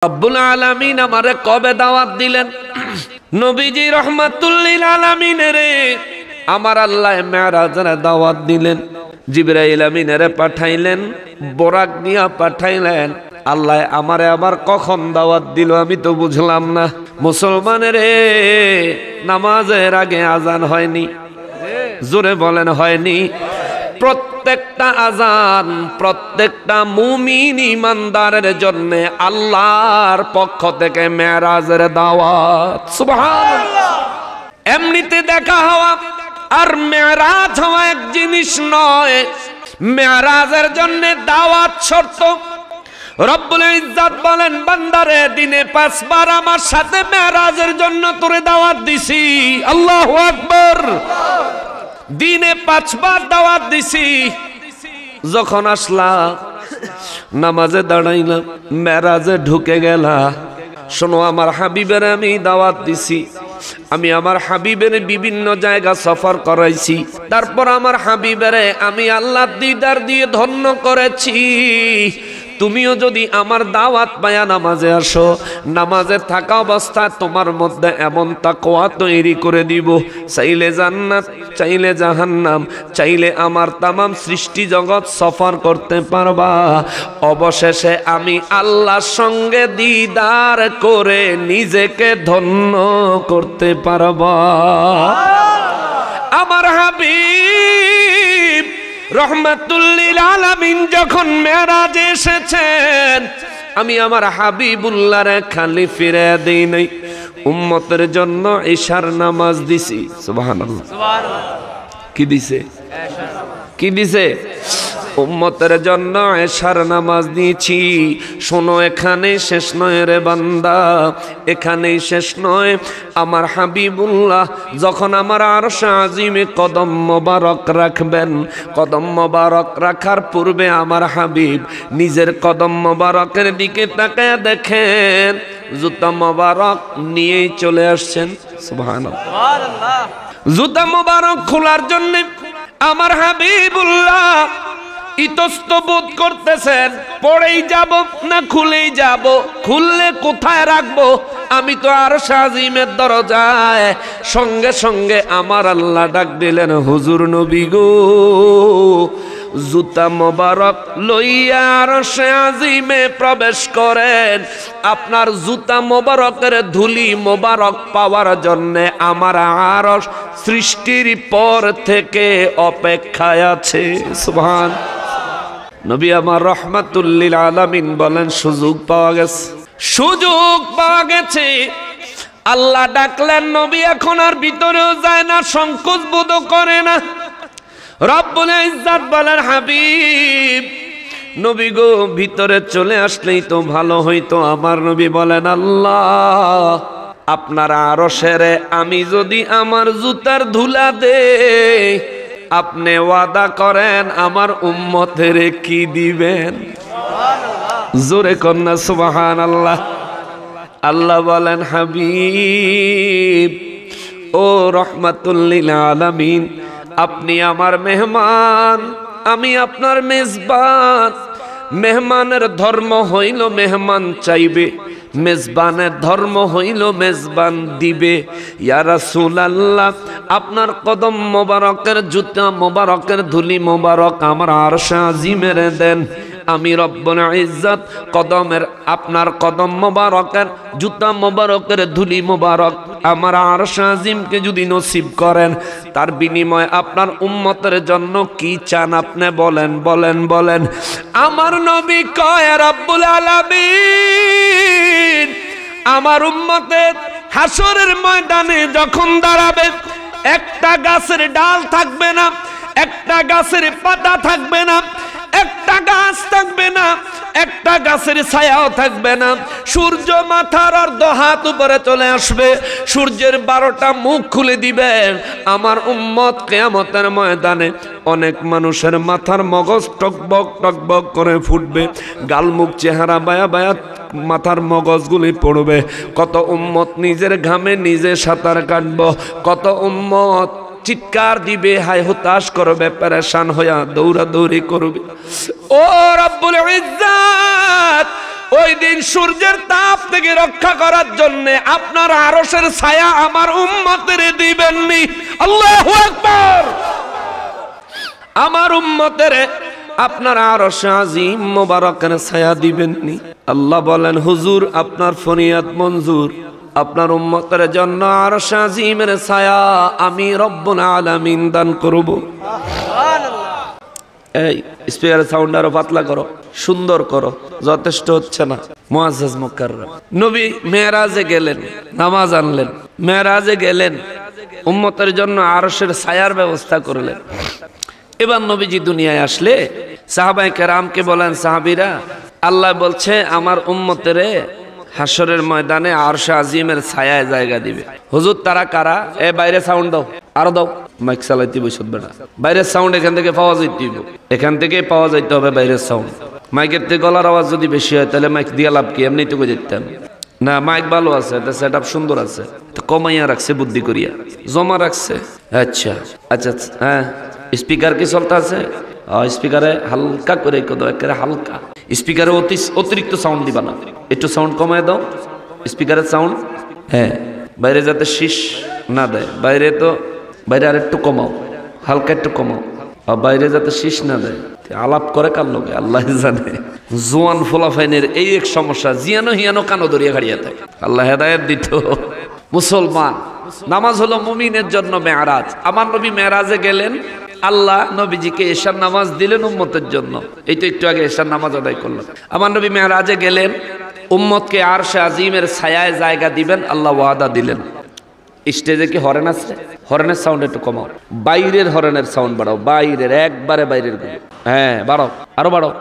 রব্বুল আলামিন আমারে কবে দাওয়াত দিলেন? নবীজি রহমাতুল লিল আলামিনের আমার আল্লাহ মেরাজের দাওয়াত দিলেন। জিবরাইল আমিনের পাঠাইলেন, বোরাক দিয়া পাঠাইলেন। আল্লাহ আমারে আবার কখন দাওয়াত দিল আমি তো বুঝলাম না। মুসলমানের নামাজের আগে আজান হয়নি? জোরে বলেন হয়নি? প্রত্যেকটা আজান প্রত্যেকটা মুমিন ইমানদারের জন্য আল্লাহর পক্ষ থেকে মেরাজের দাওয়াত। সুবহানাল্লাহ। এমনিতে দেখা হওয়া আর মেরাজ হওয়া এক জিনিস নয়। মেরাজের জন্য দাওয়াত শর্ত। রব্বুল ইজ্জত বলেন, বান্দারে দিনে 5 বার আমার সাথে মেরাজের জন্য তোরে দাওয়াত দিছি। আল্লাহু আকবার। দিনে 5 বার দাওয়াত দিছি। যখন আসলা নামাজে দাঁড়াইলাম, মেরাজে ঢুকে গেলা। শোনো, আমার হাবিবের আমি দাওয়াত দিছি। আমি আমার হাবিবের বিভিন্ন জায়গা সফর করাইছি। তারপর আমার হাবিবের আমি আল্লাহর দিদার দিয়ে ধন্য করেছি। তুমিও যদি আমার দাওয়াত পায়া নামাজে আসো, নামাজে থাকা অবস্থায় তোমার মধ্যে এমন তাকওয়া তৈরি করে দিব, চাইলে জান্নাত, চাইলে জাহান্নাম, চাইলে আমার তামাম সৃষ্টি জগৎ সফর করতে পারবা। অবশেষে আমি আল্লাহর সঙ্গে দিদার করে নিজেকে ধন্য করতে পারবা। আমার হাবিব রহমাতুল লিল আলামিন যখন মেরাজে এসেছেন, আমি আমার হাবিবুল্লাহরে খালি ফিরে দেই নাই, উম্মতের জন্য ইশার নামাজ দিছি। সুবহানাল্লাহ। কি দিছে? কি দিছে? উম্মতের জন্য ইশার নামাজ দিয়েছি। শোনো, এখানেই শেষ নয় রে বান্দা, এখানেই শেষ নয়। আমার হাবিবুল্লাহ যখন আমার আরশে আজিমে কদম মোবারক রাখবেন, কদম মোবারক রাখার পূর্বে আমার হাবিব নিজের কদম মোবারকের দিকে তাকায় দেখেন, জুতা মোবারক নিয়েই চলে আসছেন। সুবহানাল্লাহ। জুতা মোবারক খোলার জন্য আমার হাবিবুল্লাহ ইতস্তবোধ করতেছেন, পড়েই যাব না খুলেই যাব, খুললে কোথায় রাখবো? আমি তো আরশে আজিমের দরজায়। সঙ্গে সঙ্গে আমার আল্লাহ ডাক দিলেন, হুজুর নবী গো, জুতা মোবারক লইয়া আরশে আজিমে প্রবেশ করেন। আপনার জুতা মোবারকের ধুলি মোবারক পাওয়ার জন্য আমার আরশ সৃষ্টির পর থেকে অপেক্ষায় আছে। সুবহান। নবী আমার রহমাতুল লিল আলামিন বলেন, সুযোগ পাওয়া গেছে, সুযোগ পাওয়া গেছে। আল্লাহ ডাকলেন, নবী এখন আর ভিতরেও যায় না, সংকোচ বোধ করে না। রব্বুল ইজ্জত বলেন, হাবিব নবী গো, ভিতরে চলে আসলেই তো ভালো হইতো। আমার নবী বলেন, আল্লাহ আপনার আরশের আমি যদি আমার জুতার ধুলা দেই, আপনি ওয়াদা করেন আমার উম্মতের কি দিবেন? জোরে কন্যা সুবহানাল্লাহ। আল্লাহ বলেন, হাবিব ও রহমাতুল লিল আলামিন, আপনি আমার মেহমান, আমি আপনার মেজবান। মেহমানের ধর্ম হইল মেহমান চাইবে, মেজবানের ধর্ম হইল মেজবান দিবে। ইয়া রাসূলুল্লাহ, আপনার কদম মোবারকের জুতা মোবারকের ধুলি মোবারক আমার আরশে আজিমের দেন। আমি রব্বুল ইজ্জত কদমের, আপনার কদম মোবারকের জুতা মোবারকের ধুলি মোবারক আমার আরশে আজিমকে যদি নসিব করেন, তার বিনিময়ে আপনার উম্মতের জন্য কি চান আপনি বলেন, বলেন, বলেন। আমার নবী কয়, রব্বুল আলামিন আমার উম্মতের হাসরের ময়দানে যখন দাঁড়াবে, একটা গাছের ডাল থাকবে না, একটা গাছের পাতা থাকবে না, একটা গাছ থাকবে না, একটা গাছের ছায়াও থাকবে না। সূর্য মাথার অর্ধ হাত উপরে চলে আসবে, সূর্যের 12টা মুখ খুলে দিবে। আমার উম্মত কিয়ামতের ময়দানে অনেক মানুষের মাথার মগজ টকবক টকবক করে ফুটবে, গাল মুখ চেহারা বায়া বায়া মাথার মগজগুলি পড়বে। কত উম্মত নিজের ঘামে নিজে সাঁতার কাটবো, কত উম্মত চিৎকার দিবে, হায় হতাশ করবে, পেরেশান হইয়া দৌড়াদৌড়ি করবে। ও রব্বুল ইজ্জত ওই দিন সূর্যের তাপ থেকে রক্ষা করার জন্য আপনার আরশের ছায়া আমার উম্মতের দিবেননি। আল্লাহু আকবার। আমার উম্মতের আপনার আরশে আজিম মোবারকের ছায়া দিবেননি। আল্লাহ বলেন, হুজুর আপনার ফরিয়াদ মঞ্জুর, আপনার উম্মতের জন্য আরশে আজিমের ছায়া আমি রব্বুল আলামিন দান করব। এই স্পিকারের সাউন্ড আরো পাতলা করো, সুন্দর করো, যথেষ্ট হচ্ছে না। মুআজ্জাজ মুকাররম নবী মেরাজে গেলেন, নামাজ আনলেন, মেরাজে গেলেন, উম্মতের জন্য আরশের ছায়ার ব্যবস্থা করলেন। এবার নবীজি দুনিয়ায় আসলে সাহাবায়ে কেরামকে বলেন, সাহাবীরা আল্লাহ বলছে আমার উম্মতেরে হাসরের ময়দানে আরশে আজিমের ছায়ায় জায়গা দিবে। হুজুর তারা কারা? এ বাইরে সাউন্ড দাও, আরো দাও, মাইক চালাইতে বসত বেটা। বাইরের সাউন্ড এখান থেকে পাওয়া যাইতে হবে, এখান থেকে পাওয়া যাইতে হবে বাইরের সাউন্ড। মাইকের থেকে গলার আওয়াজ যদি বেশি হয় তাহলে মাইক দিয়ে লাভ কি? এমনি তো যেতাম না, মাইক ভালো আছে, সেট আপ সুন্দর আছে, তো কমাইয়া রাখছে বুদ্ধি করিয়া, জমা রাখছে। আচ্ছা আচ্ছা, হ্যাঁ স্পিকার কি চলতে আছে? স্পিকারে হালকা করে একেবারে হালকা, স্পিকারে অতিরিক্ত সাউন্ড দিবা না, একটু সাউন্ড কমায় দাও স্পিকারের সাউন্ড। হ্যাঁ, বাইরে যাতে শীষ না দেয়, বাইরে আর একটু কমাও, হালকা একটু কমাও, বাইরে যাতে শীষ না দেয়। আলাপ করে কার লোকে আল্লাহ জানে। জোয়ান ফোলাফাইনের এই এক সমস্যা, জিয়ানো হিয়ানো কানো দরিয়া গাড়িয়া থাকে। আল্লাহ হেদায়েত দিত। মুসলমান, নামাজ হলো মুমিনের জন্য মেরাজ। আমার নবী মেরাজে গেলেন, আল্লাহ নবীজিকে এশার নামাজ দিলেন উম্মতের জন্য। এই তো একটু আগে এশার নামাজ আদায় করলাম। আমার নবী মেরাজে গেলেন, উম্মতকে আরশে আজিমের ছায়ায় জায়গা দিবেন, আল্লাহ ওয়াদা দিলেন। স্টেজে কি হরেন আছে? হরেনের সাউন্ড একটু কমাও, বাইরের হরেনের সাউন্ড বাড়াও, বাইরের একবারে বাইরের গুলো। হ্যাঁ বাড়াও, আরো বাড়াও,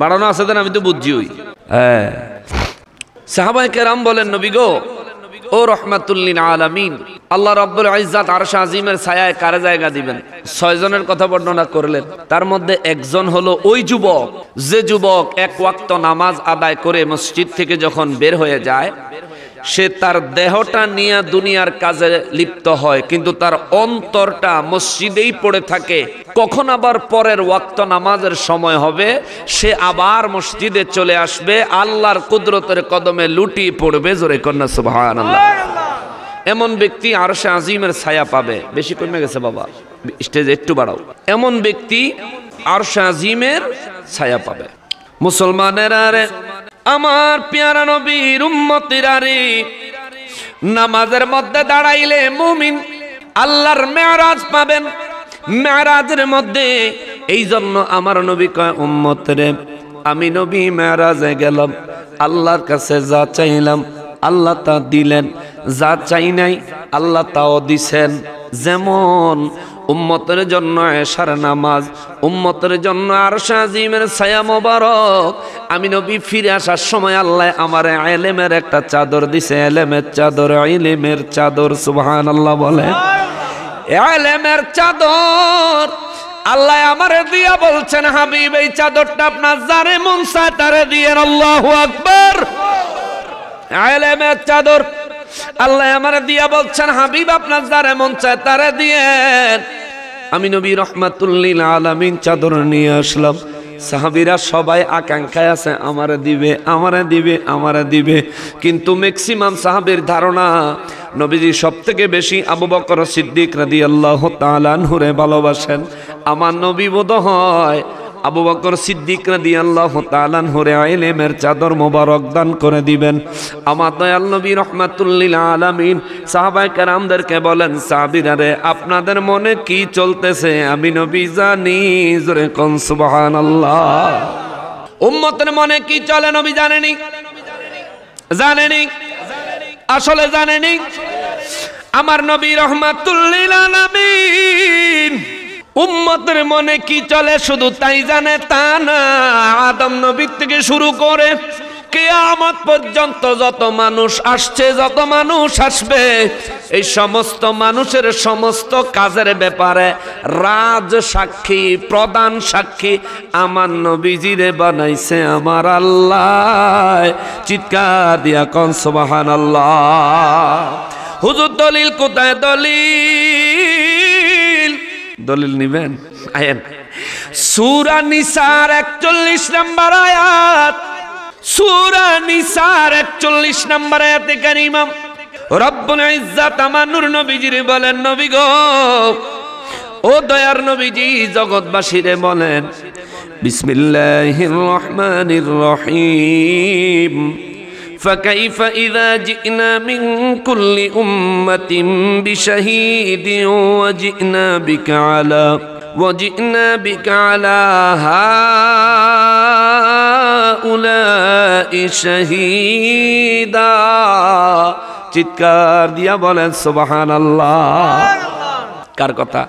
বাড়ানো আছে দেন, আমি তো বুঝছি। ওই হ্যাঁ, সাহাবায়ে কেরাম বলেন, নবী গো, ও রহমাতুল লিল আলামিন, আল্লাহ রাব্বুল ইজ্জাত আরশে আজিমের ছায়ায় কারে জায়গা দিবেন? 6 জনের কথা বর্ণনা করলেন। তার মধ্যে একজন হলো ওই যুবক, যে যুবক এক ওয়াক্ত নামাজ আদায় করে মসজিদ থেকে যখন বের হয়ে যায়, সে তার দেহটা নিয়ে দুনিয়ার কাজে লিপ্ত হয়, কিন্তু তার অন্তরটা মসজিদেই পড়ে থাকে। কখন আবার পরের ওয়াক্ত নামাজের সময় হবে, সে আবার মসজিদে চলে আসবে, আল্লাহর কুদরতের কদমে লুটিয়ে পড়বে। জোরে কন্যা সুবহানাল্লাহ। এমন ব্যক্তি আরশে আজিমের ছায়া পাবে। বেশি কমে গেছে বাবা, স্টেজ একটু বাড়াও। এমন ব্যক্তি আরশে আজিমের ছায়া পাবে। মুসলমানেরা রে, আমার পেয়ারা নবীর উম্মতিরা রে, নামাজের মধ্যে দাঁড়াইলে মুমিন আল্লাহর মেরাজ পাবেন। মেরাজের মধ্যে এই জন্য আমার নবী কয়, উম্মতরে আমি নবী মেরাজে গেলাম, আল্লাহর কাছে যা চাইলাম আল্লাহ তা দিলেন, যা চাই নাই আল্লাহ তাও দিছেন। যেমন উম্মতের জন্য এশার নামাজ, উম্মতের জন্য আরশে আজিমের ছায়া মোবারক। আমি নবী ফিরে আসার সময় আল্লাহ আমার ইলমের একটা চাদর দিছে, ইলমের চাদর, ইলমের চাদর। সুবহানাল্লাহ বলে, ইলমের চাদর আল্লাহ আমারে দিয়া বলছেন, হাবিব এই চাদরটা আপনার যারে মন চায় তারে দিয়েন। আল্লাহু আকবার। ইলমের চাদর আল্লাহ আমারে দিয়া বলছেন, হাবিব আপনার যারে মন চায় তারে দিয়েন। আমি নবী রহমাতুল লিল আলামিন চাদর নিয়ে আসলাম। সাহাবীরা সবাই আকাঙ্ক্ষায় আছে, আমারে দিবে, আমারে দিবে, আমারে দিবে। কিন্তু ম্যাক্সিমাম সাহাবীর ধারণা নবীজি সবথেকে বেশি আবু বকর সিদ্দিক রাদিয়াল্লাহু তাআলা আনহুরে ভালোবাসেন। আমার নবী বোধহয় আবু বকর সিদ্দিক রাদিয়াল্লাহু তাআলা আনহুরে ইলমের চাদর মোবারক দান করে দিবেন। আমার দয়াল নবী রহমাতুল লিল আলামিন সাহাবায়ে কেরামদেরকে বলেন, সাহাবীরা রে, আপনাদের মনে কি চলতেছে আমি নবী জানি। জোরে কোন সুবহানাল্লাহ। উম্মতের মনে কি চলে নবী জানেনি? জানেনি? আসলে জানেনি? আমার নবী রহমাতুল লিল আলামিন উম্মতের মনে কি চলে শুধু তাই জানে তা না। আদম নবী থেকে শুরু করে কিয়ামত পর্যন্ত যত মানুষ আসছে, যত মানুষ আসবে, এই সমস্ত মানুষের সমস্ত কাজের ব্যাপারে রাজ সাক্ষী, প্রধান সাক্ষী আমার নবীজিরে বানাইছে আমার আল্লাহ। চিৎকার দিয়া কোন সুবহানাল্লাহ। হুজুর দলিল কোথায়? দলিল নিবেন? আয়েন সূরা নিসার 41 নম্বর আয়াত, সূরা নিসার 41 নম্বর আয়াতে কারিমা রব্বুল ইজ্জাত আমার নূর নবীজিরে বলেন, নবী গো, ও দয়ার নবীজি জগৎবাসীরে বলেন, বিসমিল্লাহির রহমানির রহিম فكيف إذا جئنا من كل أمة بشهيد وجئنا بك على هؤلاء شهيدا চিৎকার দিয়া বলেন সুবহানাল্লাহ। কার কথা?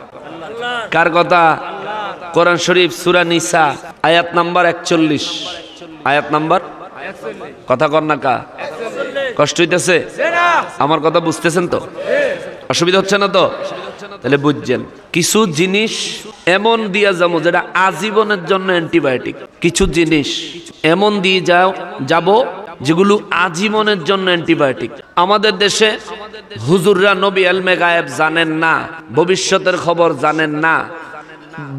কার কথা? কোরআন শরীফ সূরা নিসা আয়াত নাম্বার 41, আয়াত নাম্বার কথা কর না কা? কষ্ট হইতেছে? আমার কথা বুঝতেছেন তো? অসুবিধা হচ্ছে না তো? তাহলে বুঝছেন, কিছু জিনিস এমন দিয়া যাবো যেটা আজীবনের জন্য অ্যান্টিবায়োটিক, কিছু জিনিস এমন দিয়ে যাব যেগুলো আজীবনের জন্য অ্যান্টিবায়োটিক। আমাদের দেশে হুজুররা নবী ইলমে গায়েব জানেন না, ভবিষ্যতের খবর জানেন না,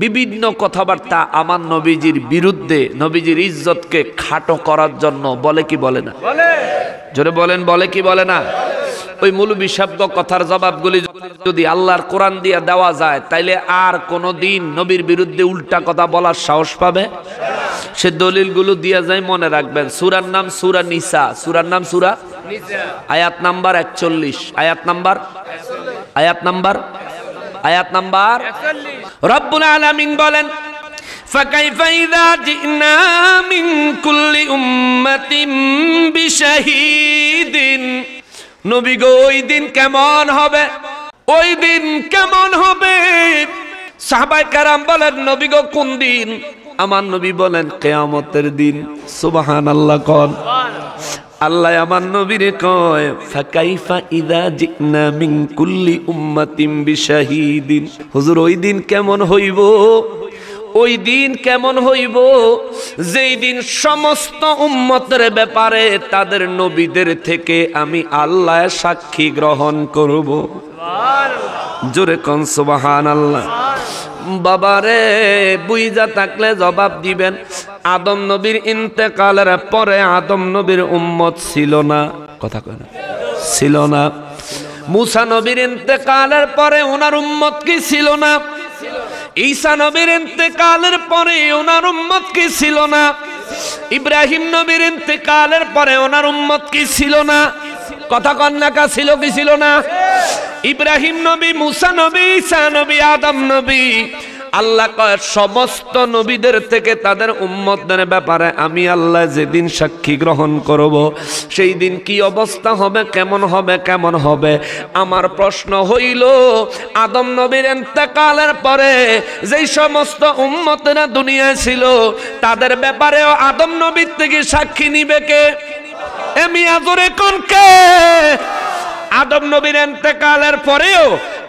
বিভিন্ন কথাবার্তা আমার নবীজির বিরুদ্ধে, নবীজির ইজ্জতকে খাটো করার জন্য বলে কি বলে না? জোরে বলেন, বলে কি বলে না? ওই মৌলবী শব্দ কথার জবাবগুলি যদি আল্লাহর কোরআন দিয়ে দেওয়া যায়, তাইলে আর কোনোদিন নবীর বিরুদ্ধে উল্টা কথা বলার সাহস পাবে? সে দলিলগুলো দিয়ে যায়, মনে রাখবেন। সূরার নাম সূরা নিসা, সূরার নাম সূরা নিসা, আয়াত নাম্বার 41, আয়াত নাম্বার 41। রব্বুল আলামিন বলেন, فكيف إذا جئنا من كل أمة بشهيد নবী গো, ওই দিন কেমন হবে? ওই দিন কেমন হবে? সাহাবায়ে কেরাম বলেন, নবী গো কোন দিন? আমার নবী বলেন, কিয়ামতের দিন। সুবহানাল্লাহ কোন? আল্লাহ আমার নবীরে কয়, ফাকাইফা ইযা জিনা মিন কুল্লি উম্মাতিন বিশাহিদিন। হুজুর ওই দিন কেমন হইব? ওই দিন কেমন হইব যেই দিন সমস্ত উম্মতের ব্যাপারে তাদের নবীদের থেকে আমি আল্লাহ সাক্ষী গ্রহণ করব। জোরে কোন সুবহানাল্লাহ। বাবারে বুইজা থাকলে জবাব দিবেন, আদম নবীর ইন্তেকালের পরে আদম নবীর উম্মত ছিল না, কথা কয় না? ছিল না। মুসা নবীর ইন্তেকালের পরে ওনার উম্মত কি ছিল না? ঈসা নবীর ইন্তেকালের পরে ওনার উম্মত কি ছিল না? ইব্রাহিম নবীর ইন্তেকালের পরে ওনার উম্মত কি ছিল না? কথা কন্যাকা ছিল কি ছিল না? ইব্রাহিম নবী, মুসা নবী, ঈসা নবী, আদম নবী, আল্লাহ কয় সমস্ত নবীদের থেকে তাদের উম্মতদের ব্যাপারে আমি আল্লাহ যেদিন সাক্ষী গ্রহণ করব, সেই দিন কি অবস্থা হবে, কেমন হবে, কেমন হবে? আমার প্রশ্ন হইল, আদম নবীর ইন্তেকালের পরে যেই সমস্ত উম্মতেরা দুনিয়ায় ছিল তাদের ব্যাপারেও আদম নবীর থেকে সাক্ষী নিবে কে? এমি আজরে কোন কে? আদম নবীর ইন্তেকালের পরেও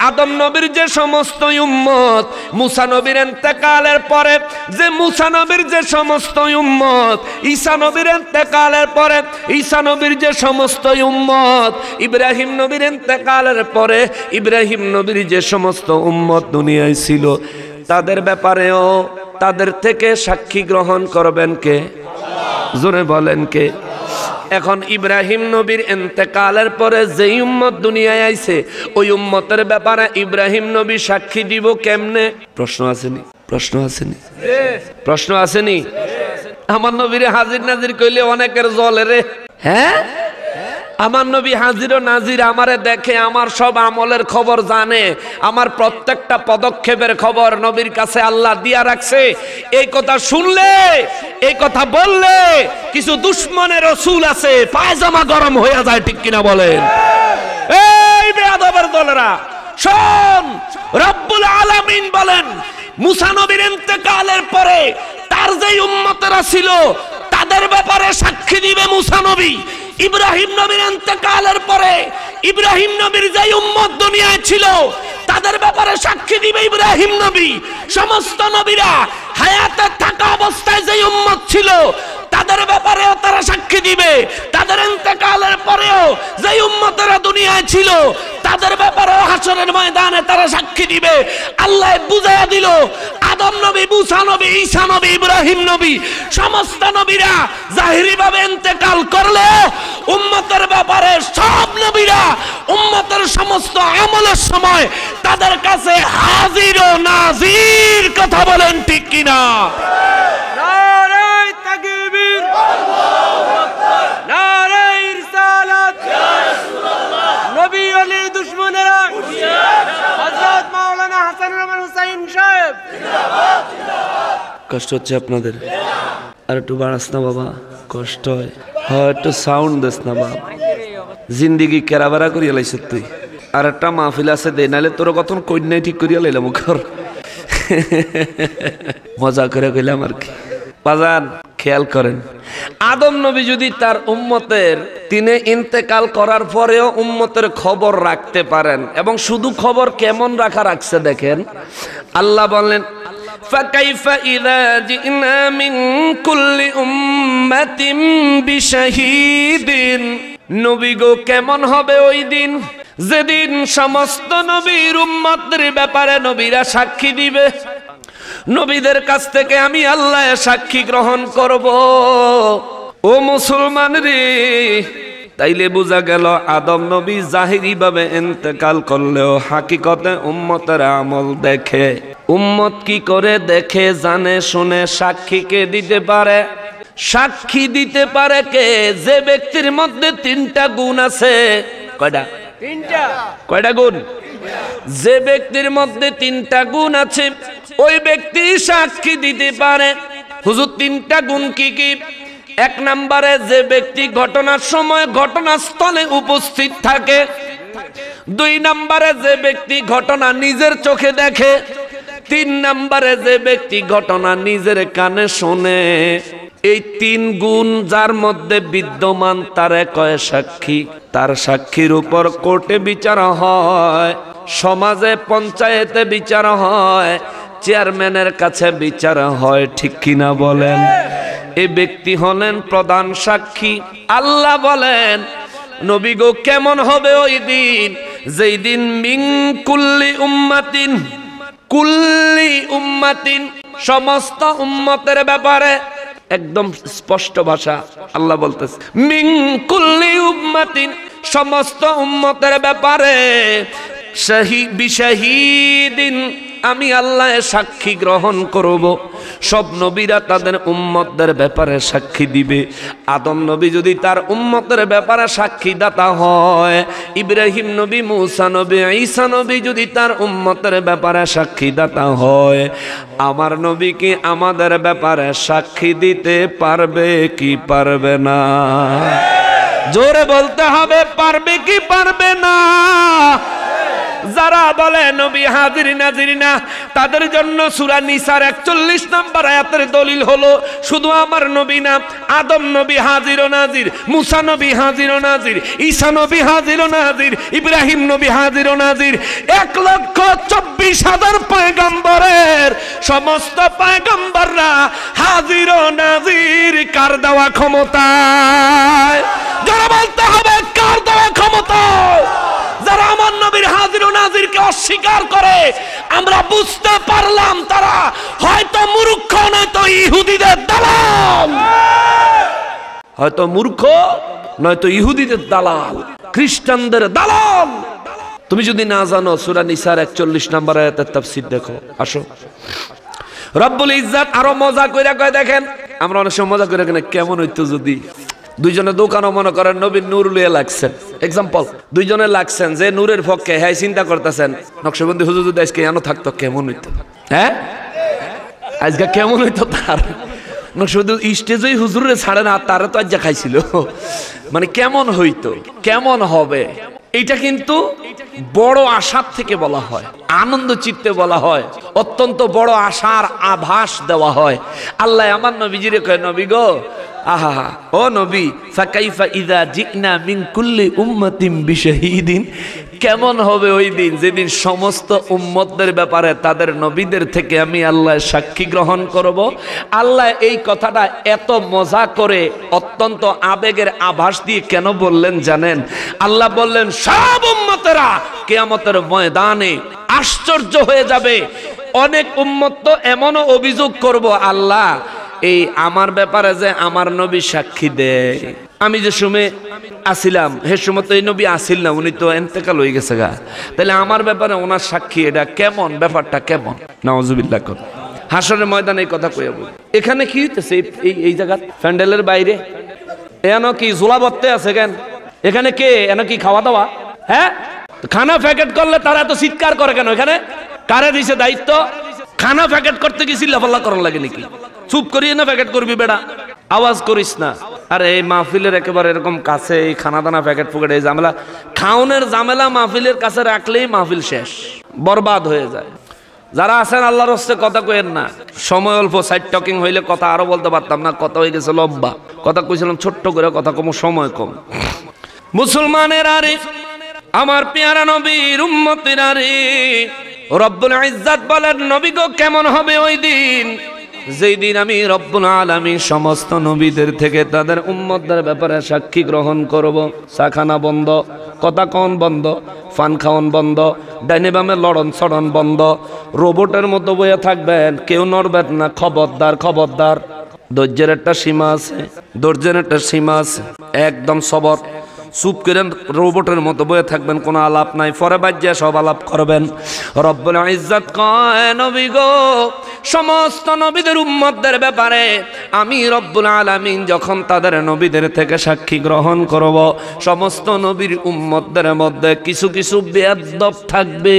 আদম নবীর যে সমস্ত উম্মত, মুসা নবীর ইন্তেকালের পরে যে মুসা নবীর যে সমস্ত উম্মত, ঈসা নবীর ইন্তেকালের পরে ঈসা নবীর যে সমস্ত উম্মত, ইব্রাহিম নবীর ইন্তেকালের পরে ইব্রাহিম নবীর যে সমস্ত উম্মত দুনিয়ায় ছিল, তাদের ব্যাপারেও তাদের থেকে সাক্ষী গ্রহণ করবেন কে? জোরে বলেন কে? এখন ইব্রাহিম নবীর ইন্তেকালের পরে যেই উম্মত দুনিয়ায় আইছে, ওই উম্মতের ব্যাপারে ইব্রাহিম নবী সাক্ষী দিব কেমনে? প্রশ্ন আসেনি? প্রশ্ন আসেনি? প্রশ্ন আসেনি? আমার নবীরে হাজির নাজির কইলে অনেকের জ্বলে রে। হ্যাঁ, আমার নবী হাজির ও নাজির, আমারে দেখে, আমার সব আমলের খবর জানে, আমার প্রত্যেকটা পদক্ষেপের খবর নবীর কাছে আল্লাহ দিয়া রাখছে। এই কথা শুনলে, এই কথা বললে কিছু দুশ্মনের রাসূল আছে, পায়জামা গরম হয়ে যায়, ঠিক কিনা বলেন? এই বেয়াদবের দলেরা শোন, রব্বুল আলামিন বলেন, মুসা নবীর ইন্তেকালের পরে তার যে উম্মতেরা ছিল তাদের ব্যাপারে সাক্ষী দিবে মুসা নবী। ইব্রাহিম নবীর ইন্তেকালের পরে ইব্রাহিম নবীর যে উম্মত দুনিয়ায় ছিল তাদের ব্যাপারে সাক্ষী দিবে ইব্রাহিম নবী। সমস্ত নবীরা হায়াতে থাকা অবস্থায় যে উম্মত ছিল তাদের ব্যাপারেও তারা সাক্ষী দিবে। তাদের ইন্তেকালের পরেও যে উম্মতেরা দুনিয়ায় ছিল তাদের ব্যাপারে হাসরের ময়দানে তারা সাক্ষী দিবে। আল্লাহ বুঝাইয়া দিল, আদম নবী, মুসা নবী, ঈসা নবী, ইব্রাহিম নবী, সমস্ত নবীরা জাহিরি ভাবে ইন্তেকাল করলে উম্মতের ব্যাপারে সব নবীরা উম্মতের সমস্ত আমলের সময় তাদের কাছে হাজির ও নাজির। কথা বলেন ঠিক কিনা? নারে তাকবীর, আল্লাহু আকবার, নারে ইরসালাত, ইয়া রাসূলুল্লাহ, নবী ওলি দুশমনেরা হুঁশিয়ার, হযরত মাওলানা হাসান রহমান হুসাইন সাহেব জিন্দাবাদ, জিন্দাবাদ। কষ্ট হচ্ছে আপনাদের? আর একটু বাড়াস না বাবা, কষ্ট হয়। হ্যাঁ, একটু সাউন্ড দেস না বাবা, জিন্দিগি কেরাবেরা করিয়া লাইছ তুই। আর একটা মাহফিল আছে দে, নাহলে তোর কত কন্যাই ঠিক করিয়া লাইলাম ঘর। মজা করে কইলাম আর কি। বাজান খেয়াল করেন, আদম নবী যদি তার উম্মতের তিনি ইন্তেকাল করার পরেও উম্মতের খবর রাখতে পারেন, এবং শুধু খবর কেমন রাখছে দেখেন। আল্লাহ বলেন, ফাকাইফা ইযা জিনা মিন কুল্লি উম্মাতিন বিশাহীদিন। নবী গো কেমন হবে ওই দিন যেদিন সমস্ত নবীর উম্মতের ব্যাপারে নবীরা সাক্ষী দিবে। নবীদের কাছ থেকে আমি আল্লাহ সাক্ষী গ্রহণ করব। ও মুসলমান রে, তাইলে বোঝা গেল আদম নবী জাহিরি ভাবে ইন্তেকাল করলেও হাকিকতে উম্মতের আমল দেখে। উম্মত কি করে দেখে, জানে শুনে সাক্ষীকে দিতে পারে। সাক্ষী দিতে পারে কে? যে ব্যক্তির মধ্যে তিনটা গুণ আছে। কয়টা? তিনটা। কয়টা গুণ? যে ব্যক্তির মধ্যে তিনটা গুণ আছে ওই ব্যক্তি সাক্ষী দিতে পারে। হুজুর তিনটা গুণ কি কি? এক নম্বরে যে ব্যক্তি ঘটনার সময় ঘটনাস্থলে উপস্থিত থাকে। দুই নম্বরে যে ব্যক্তি ঘটনা নিজের চোখে দেখে। তিন নম্বরে যে ব্যক্তি ঘটনা নিজের কানে শোনে। এই তিন গুণ যার মধ্যে বিদ্যমান তারে কয় সাক্ষী। তার সাক্ষীর উপর কোর্টে বিচার হয়, সমাজে পঞ্চায়েতে বিচার হয়, চেয়ারম্যানের কাছে বিচার হয়। ঠিক কিনা বলেন? এই ব্যক্তি হলেন প্রধান সাক্ষী। আল্লাহ বলেন, নবী গো কেমন হবে ওই দিন যেই দিন মিন কুল্লি উম্মাতিন, কুল্লি উম্মাতিন সমস্ত উম্মতের ব্যাপারে, একদম স্পষ্ট ভাষা আল্লাহ বলতেছে, মিন কুল্লি উম্মাতিন সমস্ত উম্মতের ব্যাপারে বিশাহীদিন আমি আল্লাহ সাক্ষী গ্রহণ করব। সব নবীরা তাদের উম্মতদের ব্যাপারে সাক্ষী দিবে। আদম নবী যদি তার উম্মতের ব্যাপারে সাক্ষীদাতা হয়, ইব্রাহিম নবী, মুসা নবী, ঈসা নবী যদি তার উম্মতের ব্যাপারে সাক্ষীদাতা হয়, আমার নবী কি আমাদের ব্যাপারে সাক্ষী দিতে পারবে কি পারবে না? জোরে বলতে হবে, পারবে কি পারবে না? যারা বলে নবী হাজির নাজির না, তাদের জন্য সূরা নিসার 41 নম্বর আয়াতের দলিল হলো শুধু আমার নবী না, আদম নবী হাজির ও নাজির, মুসা নবী হাজির ও নাজির, ঈসা নবী হাজির ও নাজির, ইব্রাহিম নবী হাজির ও নাজির। 1,24,000 পয়গম্বরের সমস্ত পয়গম্বররা হাজির ও নাজির। কার দেওয়া ক্ষমতায়? যারা বলতে হবে কার দেওয়া ক্ষমতায়? যারা আমার নবীর হাজির ও নাজিরকে অস্বীকার করে, আমরা বুঝতে পারলাম তারা হয়তো মূর্খ নয়তো ইহুদিদের দালাল। হয়তো মূর্খ নয়তো ইহুদিদের দালাল, খ্রিস্টানদের দালাল। তুমি যদি না জানো সূরা নিসার 41 নম্বর আয়াতের তাফসীর দেখো। আসো, রব্বুল ইজ্জত আরো মজা কইরা কয় দেখেন। আমরা অনেক সময় মজা করে কেমন হইতো যদি দুইজনে দোকানও মনে করেন নবীর নূর লইয়া লাগছেন। এক্সাম্পল, দুইজনে লাগছেন যে নূরের পক্ষে, হ্যাঁ চিন্তা করতেছেন নকশবন্দি হুজুর যদি আজকে এনো থাকতো কেমন হইতো। হ্যাঁ আজকে কেমন হইতো তার? নকশবন্দি স্টেজেই হুজুরে ছাড়ে না, তারা তো আজ খাইছিল, মানে কেমন হইতো, কেমন হবে। এটা কিন্তু বড় আশার থেকে বলা হয়, আনন্দ চিত্তে বলা হয়, অত্যন্ত বড় আশার আভাস দেওয়া হয়। আল্লাহ আমার নবীজিরে কয়, নবী গো, আহা ও নবী, ফাকাইফা ইযা জিনা মিন কুল্লি উম্মাতিন বিশাহীদিন। কেমন হবে ওই দিন যেদিন সমস্ত উম্মতদের ব্যাপারে তাদের নবীদের থেকে আমি আল্লাহ সাক্ষী গ্রহণ করব। আল্লাহ এই কথাটা এত মজা করে অত্যন্ত আবেগের আভাস দিয়ে কেন বললেন জানেন? আল্লাহ বললেন সব উম্মতেরা কিয়ামতের ময়দানে আশ্চর্য হয়ে যাবে। অনেক উম্মত তো এমনও অভিযোগ করব, আল্লাহ এই আমার ব্যাপারে যে আমার নবী সাক্ষী দেয়, আমি যে সময় আসিলাম হে সময় তো এই নবী আসিল না, উনি তো এন্তেকাল হয়ে গেছে গা, তাহলে আমার ব্যাপারে ওনার সাক্ষী এটা কেমন, ব্যাপারটা কেমন? নাউজুবিল্লাহ কর। হাসরের ময়দানে এই কথা কইয়া বল। এখানে কি হইতেছে এই জায়গা প্যান্ডেলের বাইরে? এন কি জোলা বত্তে আছে কেন? এখানে কে এন কি খাওয়া দাওয়া? হ্যাঁ, খানা প্যাকেট করলে তারা তো চিৎকার করে কেন? এখানে কারে দিছে দায়িত্ব? খানা প্যাকেট করতে কি চিল্লাপাল্লা করার লাগে নাকি? চুপ করিয়ে না প্যাকেট করবি বেড়া, আওয়াজ করিস না। আরে এই মাহফিলের একেবারে এরকম কাছে এই খানা দানা প্যাকেট ফুকেট এই ঝামেলা, খাওনের ঝামেলা মাহফিলের কাছে রাখলেই মাহফিল শেষ, বরবাদ হয়ে যায়। যারা আছেন আল্লাহর হস্তে কথা কইেন না। সময় অল্প, সাইড টকিং হইলে কথা আরো বলতে পারতাম না, কথা হয়ে গেছে লম্বা। কথা কইছিলাম ছোট্ট করে, কথা কম, সময় কম। মুসলমানের আরে আমার পেয়ারা নবীর উম্মতের আরে রব্বুল ইজ্জত বলেন নবী গো কেমন হবে ওই দিন যেই দিন আমি রব্বুল আলামিন সমস্ত নবীদের থেকে তাদের উম্মতদের ব্যাপারে সাক্ষী গ্রহণ করব। সাখানা বন্ধ, কথা কন বন্ধ, ফান খাওয়ান বন্ধ, ডাইনে বামে লড়ন ছড়ন বন্ধ, রোবটের মতো বইয়া থাকবেন, কেউ নড়বেন না। খবরদার খবরদার, ধৈর্যের একটা সীমা আছে, ধৈর্যের একটা সীমা আছে। একদম সবর, চুপ করে রোবটের মতো বয়ে থাকবেন, কোনো আলাপ নাই। পরে বাজ্যা সব আলাপ করবেন। রব্বুল ইজ্জত কয় নবী গো সমস্ত নবীদের উম্মতদের ব্যাপারে আমি রব্বুল আলামিন যখন তাদের নবীদের থেকে সাক্ষী গ্রহণ করব, সমস্ত নবীর উম্মতদের মধ্যে কিছু কিছু বেয়াদ্দপ থাকবে।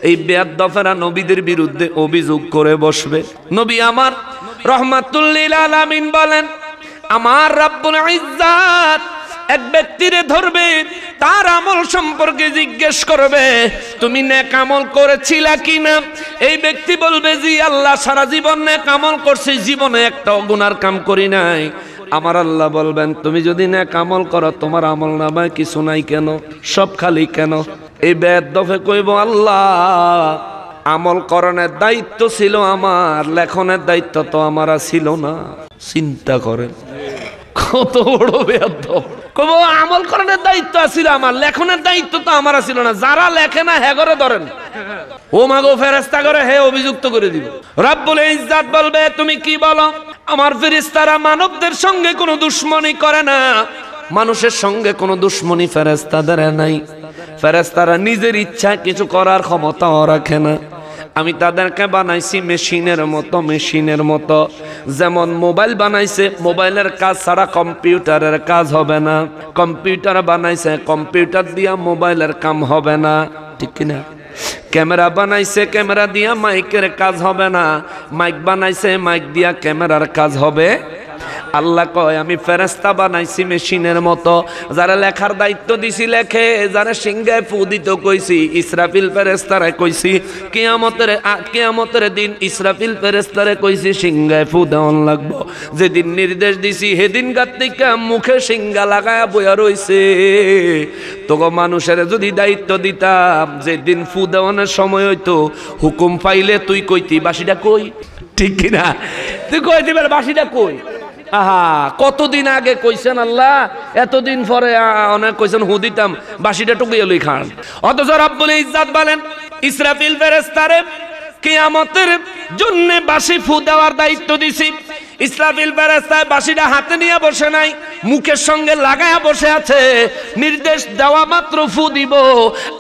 এই বেয়াদ্দপেরা নবীদের বিরুদ্ধে অভিযোগ করে বসবে। নবী আমার রহমাতুল লিল আলামিন বলেন আমার রব্বুল ইজ্জত এক ব্যক্তিরে ধরবে, তার আমল সম্পর্কে জিজ্ঞেস করবে তুমি নেক আমল করেছিলা কিনা। এই ব্যক্তি বলবে জি আল্লাহ সারা জীবন নেক আমল করছি, জীবনে একটা গুনার কাম করি নাই। আমার আল্লাহ বলবেন তুমি যদি নেক আমল করো তোমার আমল নামায় কিছু নাই কেন, সব খালি কেন? এই বেয়াদবে কইব আল্লাহ আমল করণের দায়িত্ব ছিল আমার, লেখনের দায়িত্ব তো আমার ছিল না। চিন্তা করেন কত বড় বেয়াদব। কব আমল করার দায়িত্ব ছিল আমার, লেখনের দায়িত্ব তো আমার ছিল না। যারা লেখে না হে করে ধরেন, ও মাগো ফেরেশতা করে হে অভিযুক্ত করে দিব। রব্বুল ইজ্জত বলবে তুমি কি বলো? আমার ফেরেশতারা মানবদের সঙ্গে কোনো দুশমনি করে না, মানুষের সঙ্গে কোনো দুশমনি ফেরেশতাদের নাই। ফেরেশতারা নিজের ইচ্ছা কিছু করার ক্ষমতাও রাখে না। আমি তাদেরকে বানাইছি মেশিনের মতো, মেশিনের মতো। যেমন মোবাইল বানাইছে, মোবাইলের কাজ ছাড়া কম্পিউটারের কাজ হবে না। কম্পিউটার বানাইছে, কম্পিউটার দিয়া মোবাইলের কাম হবে না, ঠিক কিনা? ক্যামেরা বানাইছে, ক্যামেরা দিয়া মাইকের কাজ হবে না। মাইক বানাইছে, মাইক দিয়া ক্যামেরার কাজ হবে। আল্লাহ কয় আমি ফেরেশতা বানাইছি মেশিনের মতো। যারা লেখার দায়িত্ব দিছি লেখে, যারা সিংহায় ফু দিতে কইছি ইসরাফিল ফেরেশতারে কইছি, কিয়ামতের দিন ইসরাফিল ফেরেশতারে কইছি সিংহায় ফু দেওয়ান লাগবো। যেদিন নির্দেশ দিছি সেদিন গাত্তিকা মুখে সিংহা লাগায়া বইয়া রইছে। তোকে মানুষের যদি দায়িত্ব দিতাম, যেদিন ফু দেওয়ানোর সময় হইতো হুকুম পাইলে তুই কইতি বাসিটা কই, ঠিক কিনা? তুই কই দিবার বাসিটা কই? আহা কতদিন আগে কইছেন আল্লাহ, এতদিন পরে অনেক কইছেন হু দিতাম, বাসিটা টুকিয়ে লই খান। অথচ রব্বুল ইজ্জত বলেন ইসরাফিল ফেরেশতারে কিয়ামতের জন্য বাসি ফু দেওয়ার দায়িত্ব দিছি। ইসরাফিল ফেরেশতা বাসিটা হাতে নিয়ে বসে নাই, মুখের সঙ্গে লাগায়া বসে আছে। নির্দেশ দেওয়া মাত্র ফু দিব।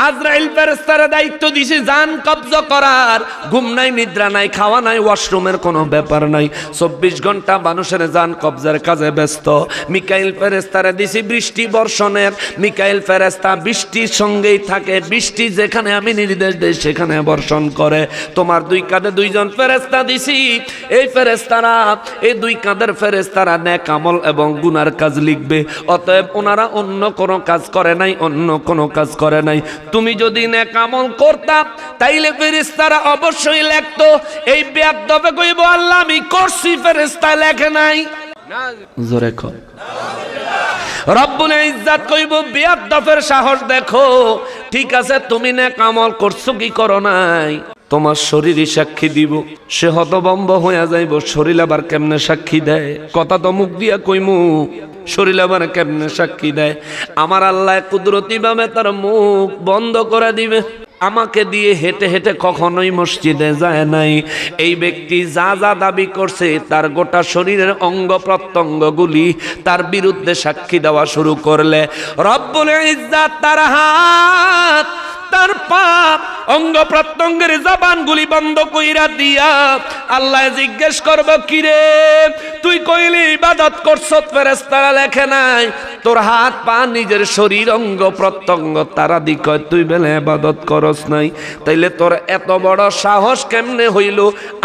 আজরাইল ফেরেশতারে দায়িত্ব দিছি জান কবজা করার। ঘুম নাই, নিদ্রা নাই, খাওয়া নাই, ওয়াশরুমের কোনো ব্যাপার নাই, 24 ঘন্টা মানুষের জান কবজার কাজে ব্যস্ত। মিকাইল ফেরেশতারে দিছি বৃষ্টি বর্ষণের। মিকাইল ফেরেশতা বৃষ্টির সঙ্গেই থাকে, বৃষ্টি যেখানে আমি নির্দেশ দেই সেখানে বর্ষণ করে। তোমার দুই কাঁধে দুইজন ফেরেশতা দিছি। এই ফেরেশতারা, এই দুই কাঁধের ফেরেশতারা নেক আমল এবং গুনার কাজ লিখবে। অতএব ওনারা অন্য কোনো কাজ করে নাই, অন্য কোনো কাজ করে নাই। তুমি যদি নেক আমল করতা তাইলে ফেরেশতারা অবশ্যই লিখতো। এই বেয়াদবে কইব আল্লাহ আমি করছি, ফেরেশতা লেখে নাই। জোরে কর। রব্বুল ইজ্জত কইব বেয়াদবের সাহস দেখো, ঠিক আছে তুমি নেক আমল করছো কি করো নাই, তোমার শরীরই সাক্ষী দিব। সে হতভম্ব হইয়া যাইব, শরীর আবার কেমনে সাক্ষী দেয়? কথা তো মুখ দিয়া কইমু, শরীর আবার কেমনে সাক্ষী দেয়? আমার আল্লাহ কুদরতি ভাবে তার মুখ বন্ধ করে দিবে। আমাকে দিয়ে হেঁটে হেঁটে কখনোই মসজিদে যায় নাই। এই ব্যক্তি যা যা দাবি করছে তার গোটা শরীরের অঙ্গ প্রত্যঙ্গগুলি তার বিরুদ্ধে সাক্ষী দেওয়া শুরু করলে রব্বুল ইজ্জত তার হাত, তার পা, অঙ্গ প্রত্যঙ্গের জবানগুলি বন্ধ কইরা দিয়া আল্লাহ জিজ্ঞেস করব, কিরে তুই কইলি ইবাদত করছত, ফেরেশতারা লেখে নাই? তোর হাত পা নিজের শরীর অঙ্গ প্রত্যঙ্গ তারা দি কয় তুই বেলে ইবাদত করস নাই, তাইলে তোর এত বড় সাহস কেমনে হইল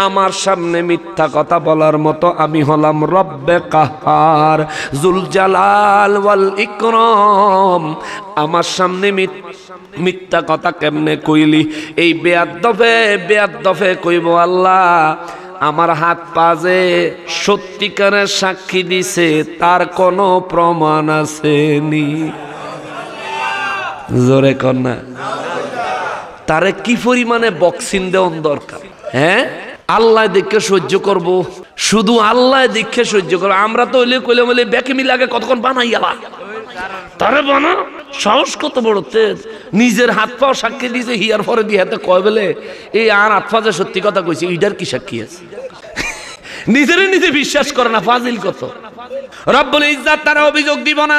আমার সামনে মিথ্যা কথা বলার মতো? আমি হলাম রব্বে কাহার জুল জালাল ওয়াল ইকরাম, আমার সামনে মিথ্যা কথা কেমনে কইলি? এই বেয়াদবে কইব, আল্লাহ আমার হাত পা যে সত্যিকারের সাক্ষী দিছে তার কোনো প্রমাণ আছে নি? জোরে কর না। তারে কি পরিমাণে বক্সিং দেওয়ার দরকার? হ্যাঁ, আল্লাহ দেখে সহ্য করব, শুধু আল্লাহ দেখে সহ্য করবো। আমরা তো হইলে কইলে বলে ব্যাকে মিলাকে কতক্ষণ বানাইয়ালা তারে বানা, সাহস কত বড় তেজ! নিজের হাত পাও সাক্ষী দিয়েছে, হিয়ার পরে দিয়ে হাতে কয় বলে এই আর হাত পা যে সত্যি কথা কইছে ইডার কি সাক্ষী আছে? নিজেরে নিজে বিশ্বাস করে না, ফাজিল কত! রব্বুল ইজ্জত তারা অভিযোগ দিব না,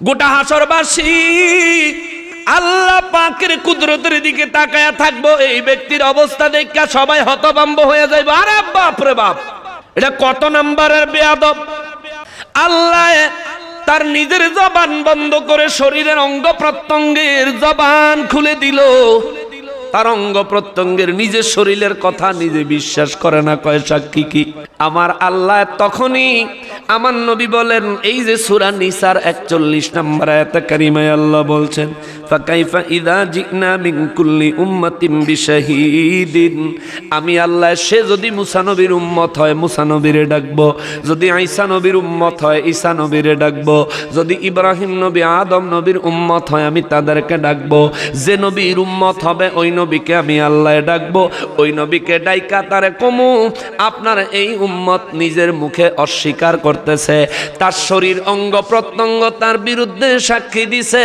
গোটা হাসরবাসী আল্লাহ পাকের কুদরতের দিকে তাকায়া থাকবো। এই ব্যক্তির অবস্থা দেখে সবাই হতভম্ব হয়ে যাইব। আরে বাপ রে বাপ, এটা কত নাম্বারের বেয়াদব! আল্লাহ তার নিজের জবান বন্ধ করে শরীরের অঙ্গ প্রত্যঙ্গের জবান খুলে দিল। তার অঙ্গ প্রত্যঙ্গের নিজের শরীরের কথা নিজে বিশ্বাস করে না, কয় সাক্ষী কি? আমার আল্লাহ তখনই আমার নবী বলেন, এই যে সূরা নিসার 41 নম্বর আয়াতে কারিমায় আল্লাহ বলছেন, ফাকাইফা ইযা জিনা মিন কুল্লি উম্মাতিন বিশাহীদিন, আমি আল্লাহ সে যদি মুসা নবীর উম্মত হয় মুসা নবীরে ডাকবো, যদি ঈসা নবীর উম্মত হয় ঈসা নবীরে ডাকবো, যদি ইব্রাহিম নবী আদম নবীর উম্মত হয় আমি তাদেরকে ডাকবো। যে নবীর উম্মত হবে ওই নবীকে আমি আল্লাহ ডাকবো। ওই নবীকে ডাইকা তারে কমু, আপনার এই উম্মত নিজের মুখে অস্বীকার করতেছে, তার শরীর অঙ্গ প্রত্যঙ্গ তার বিরুদ্ধে সাক্ষী দিছে।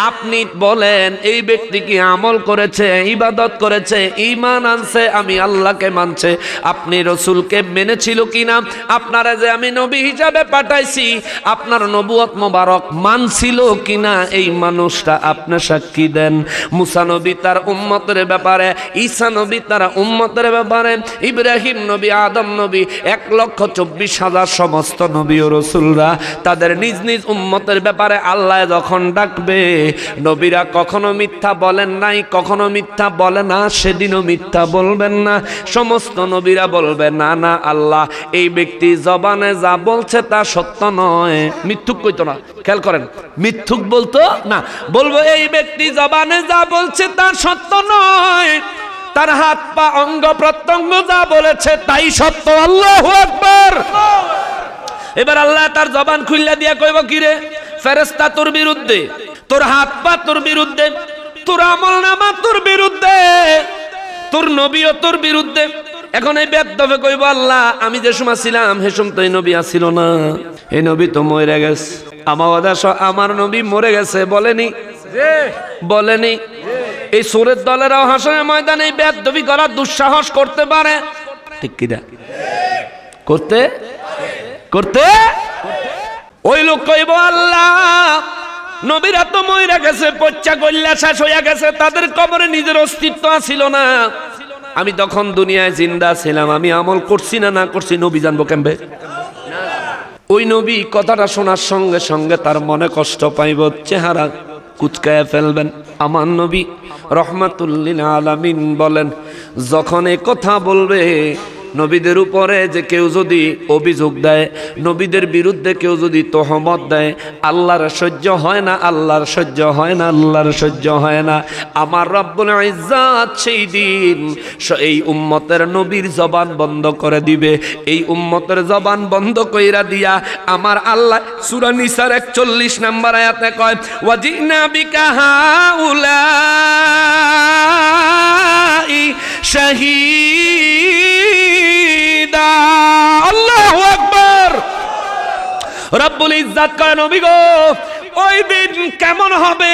আপনি বলেন এই ব্যক্তি কি আমল করেছে, ইবাদত করেছে, ঈমান আনছে, আমি আল্লাহকে মানছে, আপনি রসুলকে মেনেছিল কিনা, আপনারা যে আমি নবী হিসাবে পাঠাইছি আপনার নবুয়ত মোবারক মানছিল কিনা, এই মানুষটা আপনি সাক্ষী দেন। মুসা নবী তার উম্মতের ব্যাপারে, ঈসা নবী তার উম্মতের ব্যাপারে, ইব্রাহিম নবী, আদম নবী, 1,24,000 সমস্ত নবী ও রসুলরা তাদের নিজ নিজ উম্মতের ব্যাপারে আল্লাহ যখন ডাকবে, নবীরা কখনো মিথ্যা বলেন নাই, কখনো মিথ্যা বলে না, সেদিনও মিথ্যা বলবেন না। সমস্ত নবীরা বলবে না না আল্লাহ এই ব্যক্তি জবানে যা বলছে তা সত্য নয়। মিথ্যুক কইতো না, খেয়াল করেন, মিথ্যুক বলতো না, বলবো এই ব্যক্তি জবানে যা বলছে তা সত্য নয়, তার হাত পা অঙ্গ প্রত্যঙ্গ যা বলেছে তাই সত্য। আল্লাহু আকবার। এবার আল্লাহ তার জবান খুইলা দিয়া কইব, কিরে ফেরেশতা তোর বিরুদ্ধে, তোর হাত পা তোর বিরুদ্ধে, তোর আমল নামা তোর বিরুদ্ধে, তোর নবীও তোর বিরুদ্ধে। এখন এই বেদবে কইব, আল্লাহ আমি যে সময় ছিলাম সে সময় তো এই নবী আসিল না, এই নবী তো মরে গেছে। আমার নবী মরে গেছে বলেনি? বলেনি? এই সুরের দলেরাও হাসরের ময়দানে বেদবি করার দুঃসাহস করতে পারে, ঠিক কিনা? করতে করতে ওই লোক কইব, আল্লাহ নবীরা তো মইরা গেছে, পচ্চা কইলা শেষ হইয়া গেছে, তাদের কবরে নিজের অস্তিত্ব ছিল না। আমি তখন দুনিয়ায় জিন্দা ছিলাম, আমি আমল করছি না না করছি নবী জানবো কেমবে? ওই নবী কথাটা শোনার সঙ্গে সঙ্গে তার মনে কষ্ট পাইব, চেহারা কুচকায় ফেলবেন। আমার নবী রহমাতুল লিল আলামিন বলেন, যখন এ কথা বলবে নবীদের উপরে যে কেউ যদি অভিযোগ দেয়, নবীদের বিরুদ্ধে কেউ যদি তহমত দেয়, আল্লাহর সহ্য হয় না, আল্লাহর সহ্য হয় না, আল্লাহর সহ্য হয় না। আমার রব্বুল ইজ্জত সেই দিন এই উম্মতের নবীর জবান বন্ধ করে দিবে। এই উম্মতের জবান বন্ধ কইরা দিয়া আমার আল্লাহ সূরা নিসার 41 নম্বর আয়াতে কয়, ওয়াজিনা বিকা হাউলাই শাহীদা। আল্লাহু আকবার। রব্বুল ইজ্জত কয়, নবী গো, ওই দিন কেমন হবে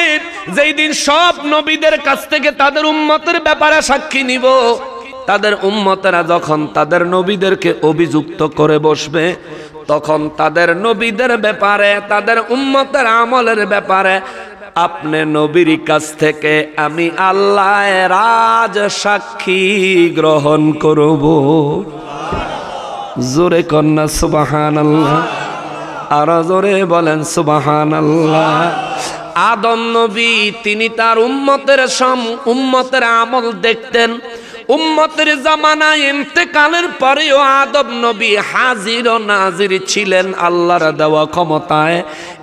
যেই দিন সব নবীদের কাছ থেকে তাদের উম্মতের ব্যাপারে সাক্ষী নিব। তাদের উম্মতেরা যখন তাদের নবীদেরকে অভিযুক্ত করে বসবে, তখন তাদের নবীদের ব্যাপারে, তাদের উম্মতের আমলের ব্যাপারে আপনি নবীর কাছ থেকে আমি আল্লাহ রাজ সাক্ষী গ্রহণ করব। জোরে কন্যা সুবহানাল্লাহ, আর জোরে বলেন সুবহানাল্লাহ। আদম নবী তিনি তার উম্মতের আমল দেখতেন। উম্মতের জামানায় ইন্তেকালের পরেও আদম নবী হাজির ও নাজির ছিলেন আল্লাহর দেওয়া ক্ষমতায়।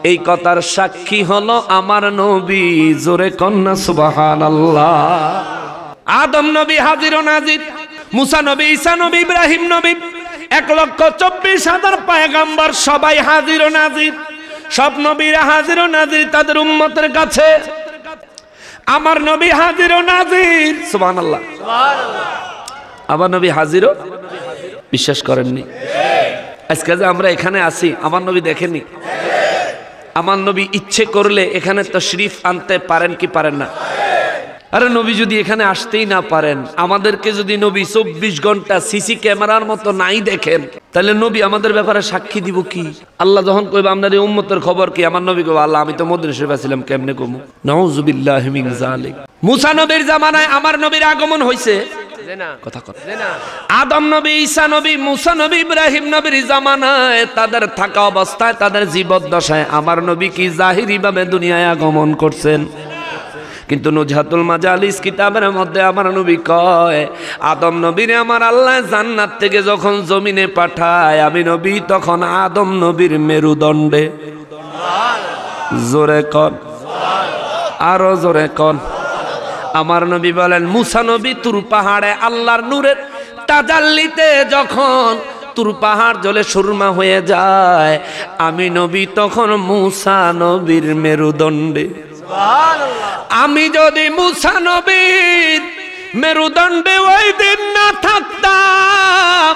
এই কথার সাক্ষী হলো আমার নবী। জোরে কন্যা সুবহানাল্লাহ। আদম নবী হাজির ও নাজির, মুসা নবী, ঈসা নবী, ইব্রাহিম নবী, 1,24,000 পয়গম্বর সবাই হাজির ও নাজির। সব নবীরা হাজির ও নাজির তাদের উম্মতের কাছে। আমার নবী হাজির ও নাজির। সুবহানাল্লাহ, সুবহানাল্লাহ। আমার নবী হাজির ও, বিশ্বাস করেননি? আজকে যে আমরা এখানে আছি, আমার নবী দেখেননি? আমার নবী ইচ্ছে করলে এখানে তাশরীফ আনতে পারেন কি পারেন না? আরে নবী যদি এখানে আসতেই না পারেন, আমাদেরকে যদি নবী 24 ঘন্টা সিসি ক্যামেরার মতো নাই দেখেন, তাহলে নবী আমাদের ব্যাপারে সাক্ষী দিব কি? আল্লাহ যখন কইবে আপনার এই উম্মতের খবর কি, আমার নবী কইবে আল্লাহ আমি তো মদিনা শরীফে ছিলাম, কেমনে কমু? নাউযুবিল্লাহি মিন যালিক। মুসা নবীর জামানায় আমার নবীর আগমন হইছে। কথা কর। আদম নবী, ঈসা নবী, মুসা নবী, ইব্রাহিম নবীর জামানায় তাদের থাকা অবস্থায়, তাদের জীবদ্দশায় আমার নবী কি জাহিরি ভাবে দুনিয়ায় আগমন করছেন। কিন্তু নুজহাতুল মাজালিস কিতাবের মধ্যে আমার নবী কয়, আদম নবীরে আমার আল্লাহ জান্নাত থেকে যখন জমিনে পাঠায়, আমি নবী তখন আদম নবীর মেরুদণ্ডে। জোরে কন, আরো জোরে কন। আমার নবী বলেন, মুসা নবী তুর পাহাড়ে আল্লাহর নূরের তাজাল্লিতে যখন তুর পাহাড় জ্বলে সুরমা হয়ে যায়, আমি নবী তখন মুসা নবীর মেরুদণ্ডে। আমি যদি মুসা নবীর মেরুদণ্ডে ওই দিন না থাকতাম,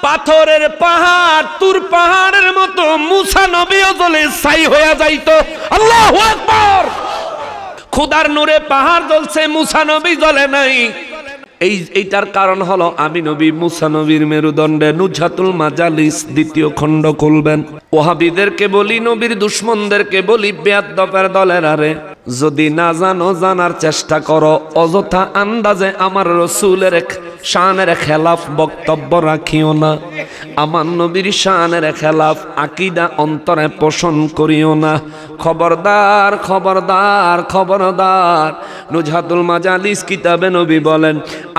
পাথরের পাহাড় তুর পাহাড়ের মতো মুসা নবীও জ্বলে ছাই হয়ে যাইতো। আল্লাহু আকবার। খোদার নূরে পাহাড় জ্বলছে, মুসা নবী জ্বলে নাই। এইটার কারণ হলো আমি নবী মুসা নবীর মেরুদণ্ডে। নুজহাতুল মাজালিস 2য় খণ্ড খুলবেন। ওহাবীদেরকে বলি, নবীর দুশমনদেরকে বলি, বেয়াদবের দলের আরে যদি না জানো জানার চেষ্টা করো, অযথা আন্দাজে আমার রাসূলের শানের খেলাফ বক্তব্য রাখিও না। আমার নবীর শানের খেলাফ আকীদা অন্তরে পোষণ করিও না। খবরদার, খবরদার, খবরদার। নুজহাতুল মাজালিস কিতাবে নবী বলেন,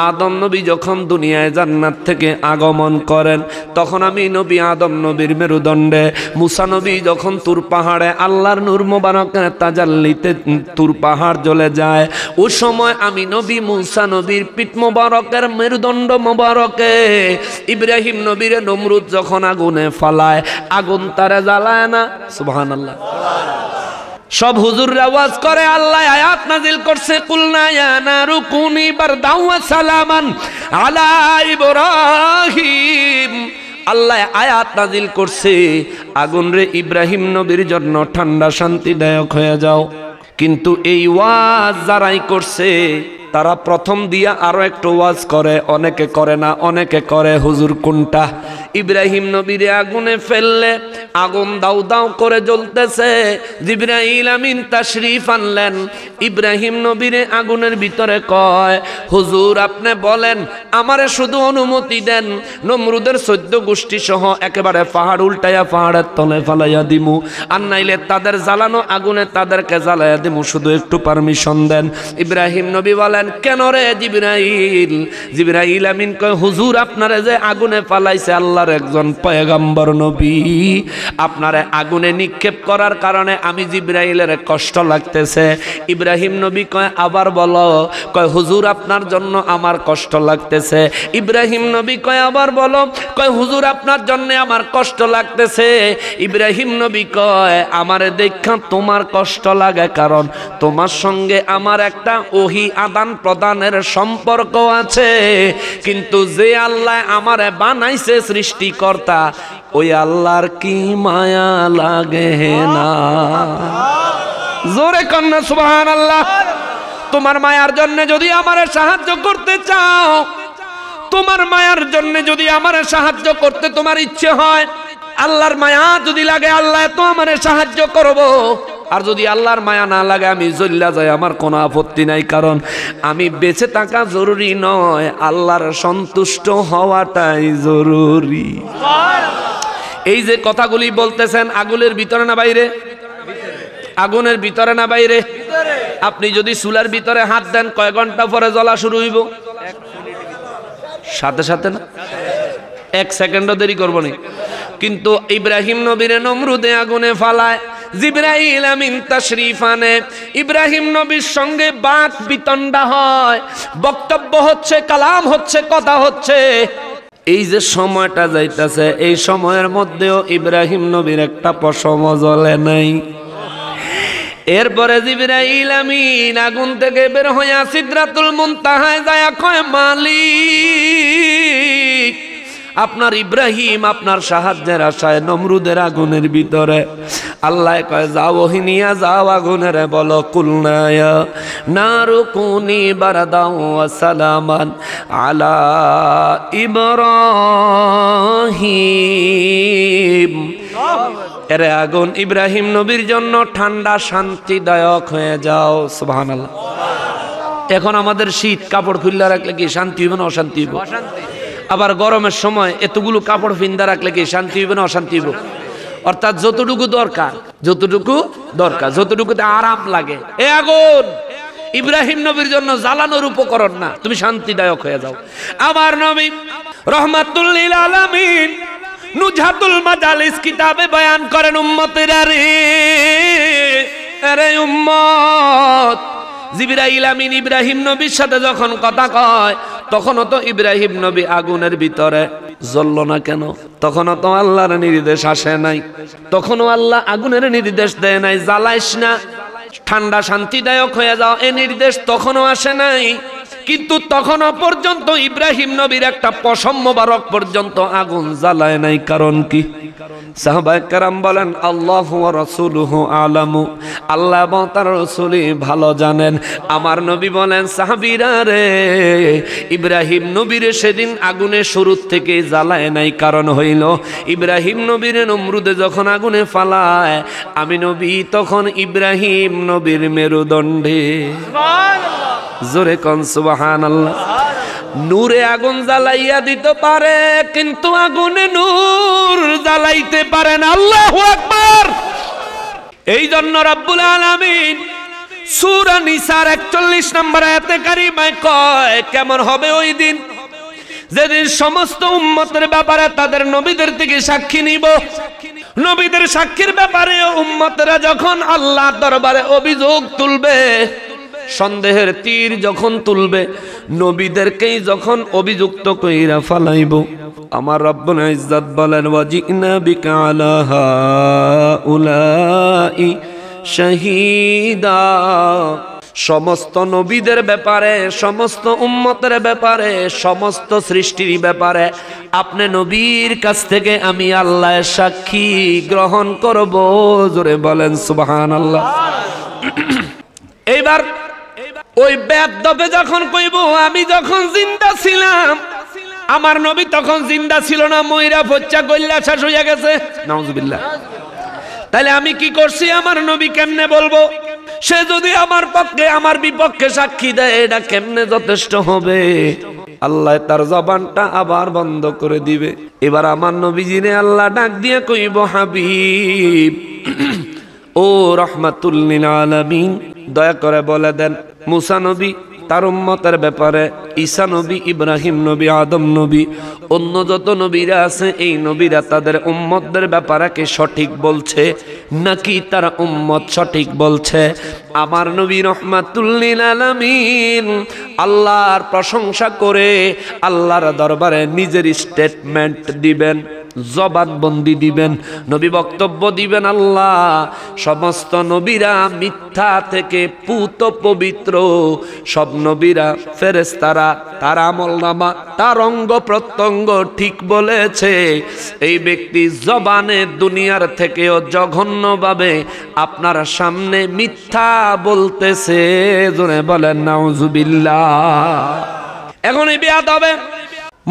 আদম নবী যখন দুনিয়ায় জান্নাত থেকে আগমন করেন, তখন আমি নবী আদম নবীর মেরুদণ্ডে। মুসা নবী যখন তুর পাহাড়ে আল্লাহর নূর মোবারকের তাজাল্লিতে তুর পাহাড় জ্বলে যায়, ওই সময় আমি নবী মুসা নবীর পিঠ মোবারকের মেরুদণ্ড মোবারকে ইব্রাহিম নবীর নমরুদ যখন আগুনে ফালায়, আগুন তারে জ্বালায় না। সুবহানাল্লাহ। সব হুজুররা ওয়াজ করে, আল্লাহ আয়াত নাজিল করছে, কুলনা ইয়া নারু কুনি বারদাও ওয়া সালামান আলা ইব্রাহিম। আল্লাহ আয়াত নাজিল করছে, আগুন রে ইব্রাহিম নবীর জন্য ঠান্ডা শান্তিদায়ক হয়ে যাও। কিন্তু এই ওয়াজ যারাই করছে, তারা প্রথম দিয়া আরো একটু ওয়াজ করে, অনেকে করে না, অনেকে করে হুজুর কোনটা? ইব্রাহিম নবীরে আগুনে ফেললে আগুন দাউ দাউ করে জ্বলতেছে। জিবরাইল আমিন তাশরীফ আনলেন, ইব্রাহিম নবীরে আগুনের ভিতরে কয়, হুজুর আপনি বলেন, আমারে শুধু অনুমতি দেন, নমরুদের 14 গোষ্ঠী সহ একেবারে পাহাড় উল্টাইয়া পাহাড়ের তলে ফালাইয়া দিমু, আর নাইলে তাদের জ্বালানো আগুনে তাদেরকে জ্বালাইয়া দিমু, শুধু একটু পারমিশন দেন। ইব্রাহিম নবী বলেন, কেন রে জিবরাইল? জিবরাইল আমিন কয়, হুজুর আপনারে যে আগুনে ফালাইছে আল্লাহর একজন পয়গম্বর নবী, আপনারে আগুনে নিক্ষেপ করার কারণে আমি জিবরাইলের কষ্ট লাগতেছে। ইব্রাহিম নবী কয়, আবার বলো। কয়, হুজুর আপনার জন্য আমার কষ্ট লাগতেছে। ইব্রাহিম নবী কয়, আবার বলো। কয়, হুজুর আপনার জন্য আমার কষ্ট লাগতেছে। ইব্রাহিম নবী কয়, আমারে দেখা তোমার কষ্ট লাগে, কারণ তোমার সঙ্গে আমার একটা ওহী আদান প্রদানের সম্পর্ক আছে, কিন্তু যে আল্লাহ আমারে বানাইছে সৃষ্টিকর্তা, ওই আল্লাহর কি মায়া লাগে না? জোরে কন্যা সুবহানাল্লাহ। তোমার মায়ার জন্য যদি আমারে সাহায্য করতে চাও, তোমার মায়ার জন্য যদি আমারে সাহায্য করতে তোমার ইচ্ছে হয়, আল্লাহর মায়া যদি লাগে, আল্লাহ তো আমারে সাহায্য করব। আর যদি আল্লাহর মায়া না লাগে, আমি জ্বল্লা যাই, আমার কোনো আপত্তি নাই, কারণ আমি বেঁচে থাকা জরুরি নয়, আল্লাহর সন্তুষ্ট হওয়াটাই জরুরি। এই যে কথাগুলি বলতেছেন, আগুনের ভিতরে না বাইরে? আগুনের ভিতরে না বাইরে? আপনি যদি চুলার ভিতরে হাত দেন, কয় ঘন্টা পরে জ্বলা শুরু হইব? সাথে সাথে না, 1 সেকেন্ডও দেরি করবো না। কিন্তু ইব্রাহিম নবীরে নমরুদে আগুনে ফালায়, জিবরাইল আমিন তাশরীফ আনে, ইব্রাহিম নবীর সঙ্গে বাক বিতণ্ডা হয়, বক্তব্য হচ্ছে, কালাম হচ্ছে, কথা হচ্ছে। এই যে সময়টা যাইতেছে, এই সময়ের মধ্যেও ইব্রাহিম নবীর একটা পশম জ্বলে নাই। এরপরে জিবরাইল আমিন আগুন থেকে বের হইয়া সিদরাতুল মুনতাহায় যায়, কয়, মালিক, আপনার ইব্রাহিম আপনার সাহায্যের আশায় নমরুদের আগুনের ভিতরে। আল্লাহ কয়, যাও হিনিয়া যাও, আগুনের বলো, কুলনা ইয়া নারু কুনি বারদাও ওয়া সালামান আলা ইব্রাহিম। এরে আগুন, ইব্রাহিম নবীর জন্য ঠান্ডা শান্তিদায়ক হয়ে যাও। সুবহানাল্লাহ। এখন আমাদের শীত, কাপড় খুললা রাখলে কি শান্তি হইবে না অশান্তি হইব? আবার গরমের সময় এতগুলো কাপড় ফিন্দা রাখলে কি শান্তি হইবে না অশান্তি হইব? অর্থাৎ যতটুকু দরকার, যতটুকুতে আরাম লাগে। এ আগুন ইব্রাহিম নবীর জন্য জ্বালানোর উপকরণ না, তুমি শান্তিদায়ক হয়ে যাও। আমার নবী রাহমাতুল লিল আলামিন নুজহাতুল মাজালিস কিতাবে বয়ান করেন, উম্মতেরা রে, আরে উম্মত, জিবরাইল আমিন ইব্রাহিম নবীর সাথে যখন কথা কয়, তখনও তো ইব্রাহিম নবী আগুনের ভিতরে জ্বলল না কেন? তখনও তো আল্লাহর নির্দেশ আসে নাই, তখনও আল্লাহ আগুনের নির্দেশ দেয় নাই, জ্বালাইস না, ঠান্ডা শান্তিদায়ক হয়ে যাও, এ নির্দেশ তখনও আসে নাই। কিন্তু তখনও পর্যন্ত ইব্রাহিম নবীর একটা পশম মোবারক পর্যন্ত আগুন জ্বালায় নাই। কারণ কি? সাহাবায়ে কেরাম বলেন, আল্লাহু ওয়া রাসূলুহু আলামু, আল্লাহ এবং তার রাসূলই ভালো জানেন। আমার নবী বলেন, সাহাবীরা রে, ইব্রাহিম নবীর সেদিন আগুনে শুরু থেকে জ্বালায় নাই, কারণ হইল ইব্রাহিম নবীর নমরুদে যখন আগুনে ফালায়, আমি নবী তখন ইব্রাহিম নবীর মেরুদণ্ডে। জোরে কোন সুবহানাল্লাহ। নূরে আগুন জ্বালাইয়া দিতে পারে, কিন্তু আগুনে নূর জ্বালাইতে পারে না। আল্লাহু আকবার। এই জন্য রব্বুল আলামিন সূরা নিসার 41 নম্বর আয়াতে কারিমায় কয়, কেমন হবে ওই দিন যেদিন সমস্ত উম্মতের ব্যাপারে তাদের নবীদের থেকে সাক্ষী নিব, নবীদের সাক্ষীর ব্যাপারে উম্মতেরা যখন আল্লাহর দরবারে অভিযোগ তুলবে, সন্দেহের তীর যখন তুলবে, নবীদেরকেই যখন অভিযুক্ত কইরা ফালাইব, আমার রব্বুল ইজ্জত বলেন, ওয়াজিনা বিকা আলা হাউলাই শাহীদা। সমস্ত নবীদের ব্যাপারে, সমস্ত উম্মতের ব্যাপারে, সমস্ত সৃষ্টির ব্যাপারে আপনি নবীর কাছ থেকে আমি আল্লাহর সাক্ষী গ্রহণ করব। জোরে বলেন সুবহানাল্লাহ। এইবার ওই বেদবে যখন কইব, আমি যখন জিন্দা ছিলাম আমার নবী তখন জিন্দা ছিল না, মইরা ফচ্চা গল্লা শেষ হইয়া গেছে। নাউজুবিল্লাহ। তাহলে আমি কি করছি আমার নবী কেমনে বলবো? সে যদি আমার পক্ষে আমার বিপক্ষে সাক্ষী দেয়, এটা কেমনে যথেষ্ট হবে? আল্লাহ তার জবানটা আবার বন্ধ করে দিবে। এবার আমার নবীজিনে আল্লাহ ডাক দিয়ে কইব, হাবিব ও রাহমাতুল লিল আলামিন, দয়া করে বলে দেন মুসা নবী তার উম্মতের ব্যাপারে, ঈসা নবী, ইব্রাহিম নবী, আদম নবী, অন্য যত নবীরা আছে এই নবীরা তাদের উম্মতদের ব্যাপারে কি সঠিক বলছে নাকি তারা উম্মত সঠিক বলছে? আমার নবী রাহমাতুল লিল আলামিন আল্লাহর প্রশংসা করে আল্লাহর দরবারে নিজের স্টেটমেন্ট দিবেন, জবানবন্দি দিবেন, নবী বক্তব্য দিবেন। আল্লাহ সমস্ত নবীরা মিথ্যা থেকে পুত পবিত্র, সব নবীরা ফেরেশতারা তার আমলনামা তার অঙ্গ প্রত্যঙ্গ ঠিক বলেছে। এই ব্যক্তি জবানে দুনিয়ার থেকেও জঘন্যভাবে আপনার সামনে মিথ্যা বলতেছে। জোরে বলেন নাউজুবিল্লাহ। এখন এই বেয়াদবে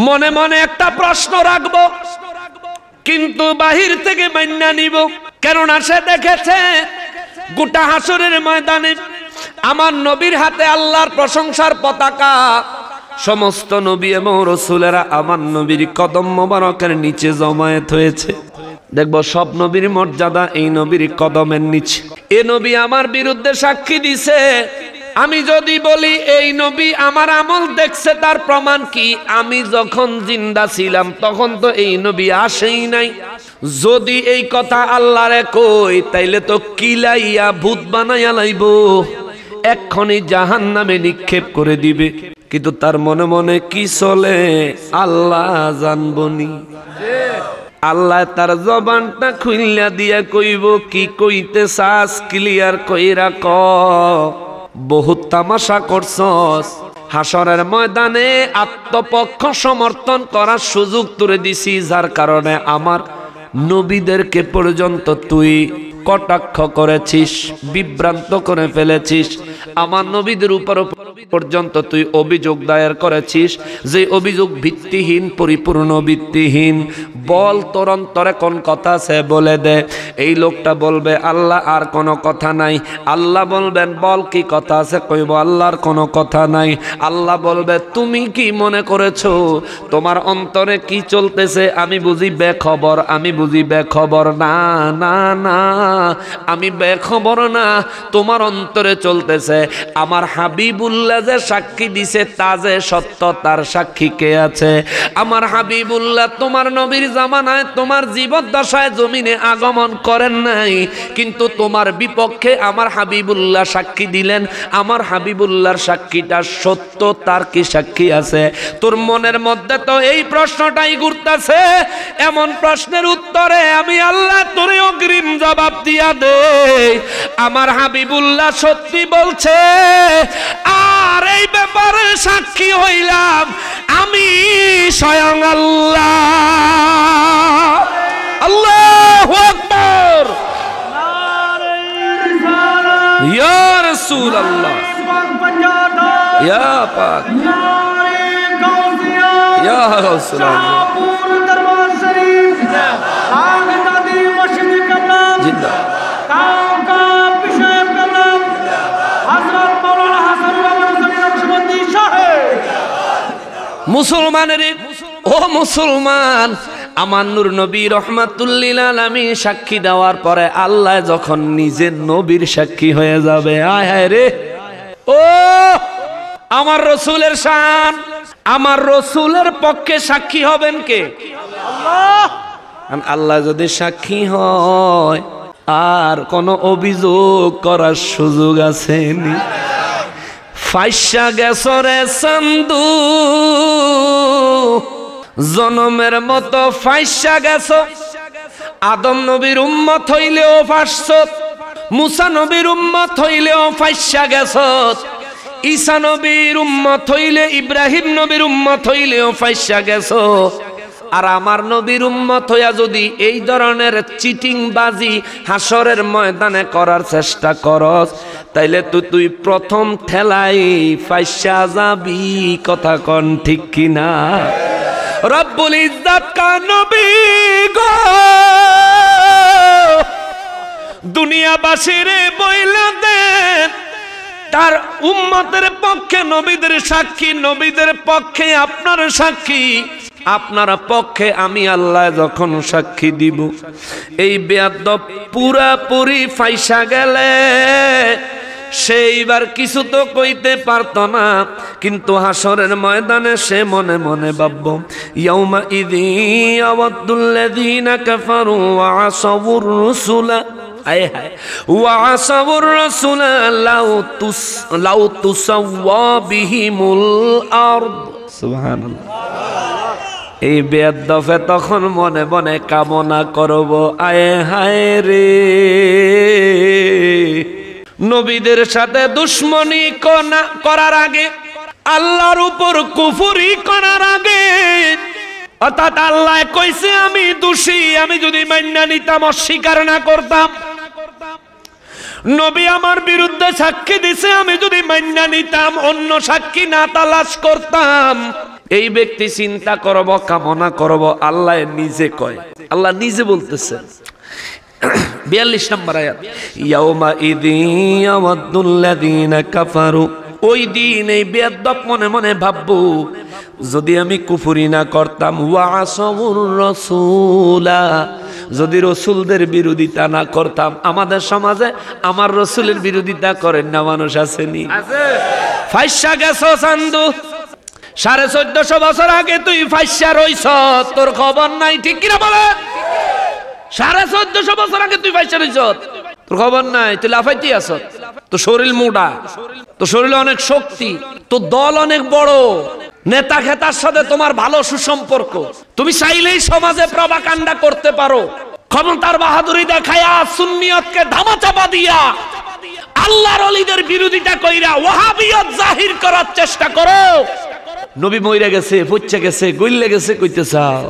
মনে মনে একটা প্রশ্ন রাখবো, কিন্তু বাহির থেকে মান্না নিব, কেননা সে দেখেছে গোটা হাসরের ময়দানে আমার নবীর হাতে আল্লাহর প্রশংসার পতাকা। সমস্ত নবী এবং রাসূলেরা আমার নবীর কদম মোবারকের নিচে জমায়েত হয়েছে। দেখবো সব নবীর মর্যাদা এই নবীর কদমের নিচে। এ নবী আমার বিরুদ্ধে সাক্ষী দিছে। আমি যদি বলি এই নবী আমার আমল দেখছে, তার প্রমাণ কি? আমি যখন জিন্দা ছিলাম তখন তো এই নবী আসেই নাই। যদি এই কথা আল্লাহরে কই, তাইলে তো কিলাইয়া ভূত বানাইয়া লাইব, এক্ষুনি জাহান্নামে নিক্ষেপ করে দিবে। কিন্তু তার মনে মনে কি চলে আল্লাহ জানবনি। আল্লাহ তার জবানটা খুইলা দিয়া কইব, কি কইতে চাস ক্লিয়ার কইরা ক। বহুত তামাশা করছস, হাসরের ময়দানে আত্মপক্ষ সমর্থন করার সুযোগ তুলে দিছি, যার কারণে আমার নবীদেরকে পর্যন্ত তুই কটাক্ষ করেছিস, বিভ্রান্ত করে ফেলেছিস। আমার নবীদের উপর পর্যন্ত তুই অভিযোগ দায়ের করেছিস, যে অভিযোগ ভিত্তিহীন, পরিপূর্ণ ভিত্তিহীন। বল তোর অন্তরে কোন কথা আছে বলে দে। এই লোকটা বলবে আল্লাহ আর কোনো কথা নাই। আল্লাহ বলবেন বল কি কথা আছে? কইব আল্লাহর কোনো কথা নাই। আল্লাহ বলবে তুমি কি মনে করেছো তোমার অন্তরে কি চলতেছে আমি বুঝি বেখবর? আমি বুঝি বেখবর? না না না, আমি বেখবর না। তোমার অন্তরে চলতেছে আমার হাবিবুল্লাহ যে সাক্ষী দিছে তা যে সত্য, তার সাক্ষী কে আছে? আমার হাবিবুল্লাহ তোমার নবীর জামানায় তোমার জীবদ্দশায় জমিনে আগমন করেন নাই, কিন্তু তোমার বিপক্ষে আমার হাবিবুল্লাহ সাক্ষী দিলেন। আমার হাবিবুল্লাহর সাক্ষীটা সত্য, তার কি সাক্ষী আছে? তোর মনের মধ্যে তো এই প্রশ্নটাই ঘুরতেছে। এমন প্রশ্নের উত্তরে আমি আল্লাহ তোরে অগ্রিম জবাব দিয়া দে, আমার হাবিবুল্লাহ সত্যি বলছে। আর এই ব্যাপারে সাক্ষী হইলাম আমি স্বয়ং আল্লাহ। আল্লাহু আকবার। ইয়া রাসূলুল্লাহ, ইয়া পাক, ইয়া রাসূলুল্লাহ, জিন্দাবাদ। মুসলমানের ও মুসলমান, আমার নূর নবী রাহমাতুল লিল আলামিন সাক্ষী দেওয়ার পরে আল্লাহ যখন নিজের নবীর সাক্ষী হয়ে যাবে, আয় হায় রে, ও আমার রসুলের শান। আমার রসুলের পক্ষে সাক্ষী হবেন কে? আল্লাহ। আল্লাহ যদি সাক্ষী হয় আর কোনো অভিযোগ করার সুযোগ আছে নি? ফাইসা গেছরে চান্দু, জনমের মতো ফাইসা গেছ। আদম নবীর উম্মত হইলেও ফাঁসছ, মুসা নবীর উম্মত হইলেও ফাইসা গেছ, ঈসা নবীর উম্মত হইলে, ইব্রাহিম নবীর উম্মত হইলেও ফাইসা গেছ। আর আমার নবীর উম্মত হইয়া যদি এই ধরনের চিটিং বাজি হাসরের ময়দানে করার চেষ্টা করস, তাইলে তুই প্রথম ঠেলাই ফাইসা যাবি। কথা কন ঠিক কিনা? রব্বুল ইজ্জত কা নবী গো দুনিয়াবাসীরে বইলা দেন তার উম্মতের পক্ষে নবীদের সাক্ষী, নবীদের পক্ষে আপনার সাক্ষী, আপনার পক্ষে আমি আল্লাহ যখন সাক্ষী দিব, এই বেয়াদব পুরাপুরি ফাইসা গেলে সেইবার কিছু তো কইতে পারতো না, কিন্তু হাসরের ময়দানে সে মনে মনে ভাবব ইয়াউমা ইযি ইয়াওয়াদ্দুল্লাযীনা কাফারু ওয়া আসাউর রাসূলা আয় হায় ওয়া আসাউর রাসূলা লাউ তুসাওয়া বিহিমুল আরদ। সুবহানাল্লাহ। এই বেয়াদবে তখন মনে মনে কামনা করব আয় হায় রে, নবীদের সাথে দুশ্মনী করার আগে, আল্লাহর উপর কুফরি করার আগে, অর্থাৎ আল্লাহ কইছে আমি দোষী, আমি যদি মাইনা নিতাম, অস্বীকার না করতাম, নবী আমার বিরুদ্ধে সাক্ষী দিছে, আমি যদি মাইনা নিতাম, অন্য সাক্ষী না তালাশ করতাম, এই ব্যক্তি চিন্তা করব, কামনা করব। আল্লাহ নিজে কয়, আল্লাহ নিজে বলতেছে 42 নম্বর আয়াত, ইয়াউমা ইযি ইয়াওয়াদ্দুল্লাযীনা কাফারু, ওই দিন এই বেয়াদব মনে মনে ভাববো যদি আমি কুফরি না করতাম, ওয়া আসাউর রাসূলা, যদি রসুলদের বিরোধিতা না করতাম। আমাদের সমাজে আমার রসুলের বিরোধিতা করেন না মানুষ আসেনি? ফাইসা গেছো চান্দু, 1450 বছর আগে তুই ফাইসা রইছ, তোর খবর নাই, ঠিক কিনা বলে? 1450 বছর আগে তুই ফাইসা রইছ, তোর খবর নাই, তুই লাফাইতে আছ, তোর শরীর মোটা, তোর শরীরে অনেক শক্তি, তোর দল অনেক বড়, নেতা খেতার সাথে তোমার ভালো সুসম্পর্ক, তুমি চাইলেই সমাজে প্রভাকাণ্ডা করতে পারো, ক্ষমতার বাহাদুরি দেখায়া সুন্নিয়তকে ধামাচাপা দিয়া আল্লাহর ওলিদের বিরোধিতা কইরা ওয়াহাবিয়ত জাহির করার চেষ্টা করো। নবী মইরা গেছে, পচে গেছে, গইলে গেছে কইতে চাও,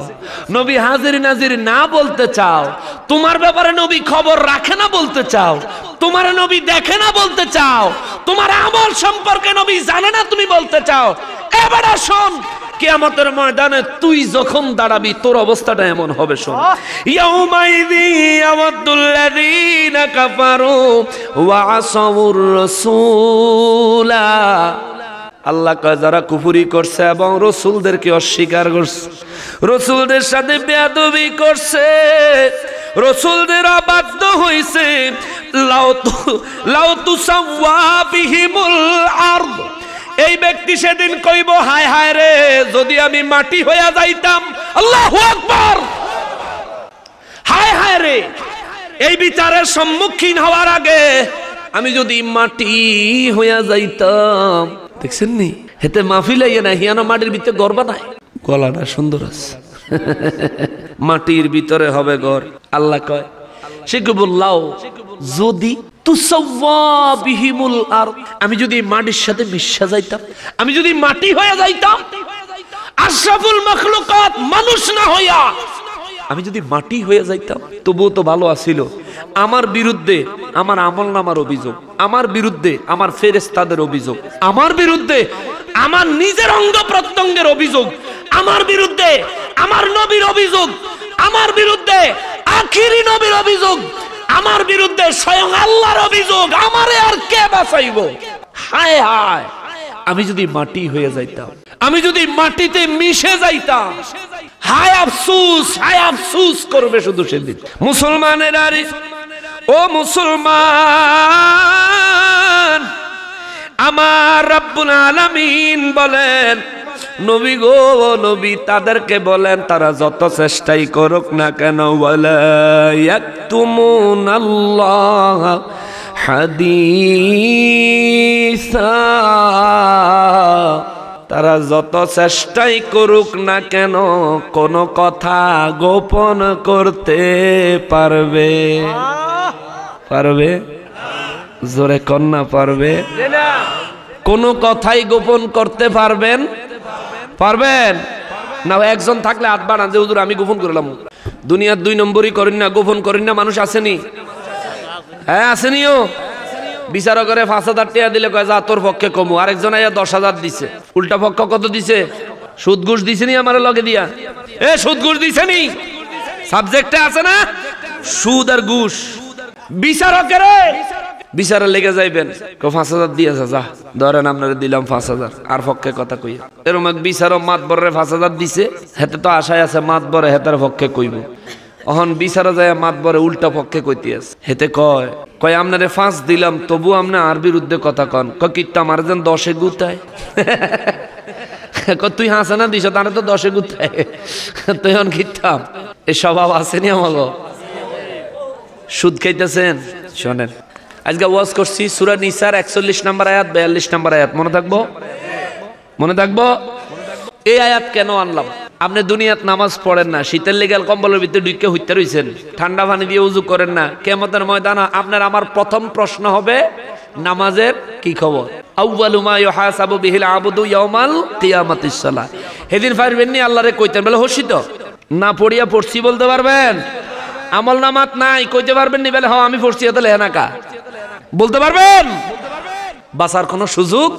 নবী হাজির নাজির না বলতে চাও, তোমার ব্যাপারে নবী খবর রাখে না বলতে চাও, তোমার নবী দেখে না বলতে চাও, তোমার আমল সম্পর্কে নবী জানে না তুমি বলতে চাও। এবারে শোন, কিয়ামতের ময়দানে তুই যখন দাঁড়াবি তোর অবস্থাটা এমন হবে। শোন, ইয়াউমা ইযি ইয়াওয়াদ্দুল্লাযীনা কাফারু ওয়া আসাউর রাসূলা, আল্লাহ কয় যারা কুফরি করছে এবং রসুলদেরকে অস্বীকার করছে, রসুলদের সাথে বেয়াদবি করছে, রসুলদের অবাধ্য হইছে, লাউ তুসাওয়া বিহিমুল আরদ, এই ব্যক্তি সেদিন কইব হায় হায় রে, যদি আমি মাটি হইয়া যাইতাম। আল্লাহু আকবার। হায় হায় রে, এই বিচারের সম্মুখীন হওয়ার আগে আমি যদি মাটি হইয়া যাইতাম। দেখছেন নি, হেতে মাহফিল আইয়া না, হিয়ানো মাটির ভিতরে ঘর বানায়, গলাটা সুন্দর আছে, মাটির ভিতরে হবে ঘর। আল্লাহ কয় সে কি বললাও, যদি তুসাওয়া বিহিমুল আরদ, আমি যদি মাটির সাথে মিশা যাইতাম, আমি যদি মাটি হয়ে যাইতাম, আশরাফুল মাখলুকাত মানুষ না হইয়া আমি যদি মাটি হয়ে যাইতাম, তবুও তো ভালো আছিল। আমার বিরুদ্ধে আমার আমলনামার অভিযোগ, আমার বিরুদ্ধে আমার ফেরেশতাদের অভিযোগ, আমার বিরুদ্ধে আমার নিজের অঙ্গ প্রত্যঙ্গের অভিযোগ, আমার বিরুদ্ধে আমার নবীর অভিযোগ, আমার বিরুদ্ধে আখিরি নবীর অভিযোগ, আমার বিরুদ্ধে স্বয়ং আল্লাহর অভিযোগ, আমারে আর কে বাঁচাইব? হায় হায়, আমি যদি মাটি হয়ে যাইতাম, আমি যদি মাটিতে মিশে যাইতাম, হায় আফসোস, হায় আফসোস করবে শুধু সেদিন। মুসলমানের আরে ও মুসলমান, আমার রব্বুল আলামিন বলেন, নবী গো নবী তাদেরকে বলেন তারা যত চেষ্টাই করুক না কেন, ওয়ালা ইয়াকতুমুনাল্লাহ হাদিসা, তারা যত চেষ্টাই করুক না কেন কোন কথা গোপন করতে পারবে? পারবে? জোরে কন্যা পারবে? কোন কথাই গোপন করতে পারবেন? পারবেন না? একজন থাকলে হাত বাড়ান যে হুজুর আমি গোপন করলাম। দুনিয়ার 2 নম্বরই করেন না, গোপন করেন না, মানুষ আসেনি? হ্যাঁ আসেনিও। বিচারকের 5,000 টাকা দিলে কয় যা তোর পক্ষে কমু, আরেকজন আইয়া 10,000 দিছে, উল্টা পক্ষ কত দিছে? সুদ ঘুষ দিছেনি আমার লগে দিয়া, এ সুদ ঘুষ দিছেনি সাবজেক্টে আছে না, সুদ আর ঘুষ। বিচারকের বিচারে লেগে যাইবেন, 5,000 দিয়েছে, যা ধরেন আপনারা দিলাম 5,000, আর পক্ষে কথা কই এরকম এক বিচারক মাতবরে 5,000 দিছে, হেতে তো আশায় আছে মাতবরে হেতার পক্ষে কইব। অহন বিচারে যায় মাতবরে উল্টা পক্ষে কইতে আছে, হেতে কয় কয় আপনারে 5 দিলাম তবু আপনি আর বিরুদ্ধে কথা কন, কয় কিত্তা আমার যেন 10-এ গুতায়। তুই হাসানা দিছ তারা তো 10-এ গুতায়, তুই হন কিত্তাম। এই স্বভাব আসেনি আমাকে। সুদ খাইতেছেন, শোনেন আজকে ওয়াজ করছি সূরা নিসার 41 নম্বর আয়াত 42 নম্বর আয়াত, মনে থাকবো? মনে থাকবো? এই আয়াত কেন আনলাম? আপনি দুনিয়াত নামাজ পড়েন না, শীতের লেগে কম্বলের ভিতরে ঢুকে হইতে রইছেন, ঠান্ডা পানি দিয়ে উযু করেন না, কিয়ামতের ময়দানে আপনার আমার প্রথম প্রশ্ন হবে নামাজের কি খবর। আউয়ালু মা ইউহাসাবু বিহিল আবদু ইয়াউমাল কিয়ামাতিস সালাহ। সেদিন পারবেন নি আল্লাহরে কইতেন, বলে হসিত না পড়িয়া পড়ছি বলতে পারবেন? আমল নামাত নাই কইতে পারবেন নি? বলে হ্যাঁ আমি পড়ছি, এত লেহানাকা বলতে পারবেন? বাঁচার কোনো সুযোগ?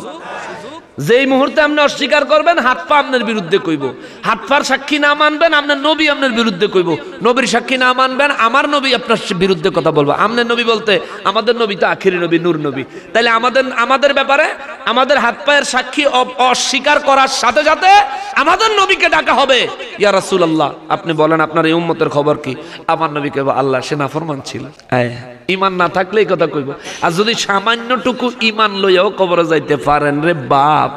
যেই মুহূর্তে আপনি অস্বীকার করবেন হাত পা আপনার বিরুদ্ধে কইব, হাত পার সাক্ষী না মানবেন আপনার নবী আপনার বিরুদ্ধে কইব, নবীর সাক্ষী না মানবেন আমার নবী আপনার বিরুদ্ধে কথা বলবো। আপনার নবী বলতে আমাদের নবী তো আখিরি নবী, নূর নবী, তাইলে আমাদের ব্যাপারে আমাদের হাত পায়ের সাক্ষী অস্বীকার করার সাথে সাথে আমাদের নবীকে ডাকা হবে, ইয়া রাসূলুল্লাহ আপনি বলেন আপনার এই উম্মতের খবর কি? আমার নবী কইব আল্লাহ সে নাফরমান ছিল। ইমান না থাকলে এই কথা কইব। আর যদি সামান্যটুকু ইমান লইয়াও কবরে যাইতে পারেন রে বাপ,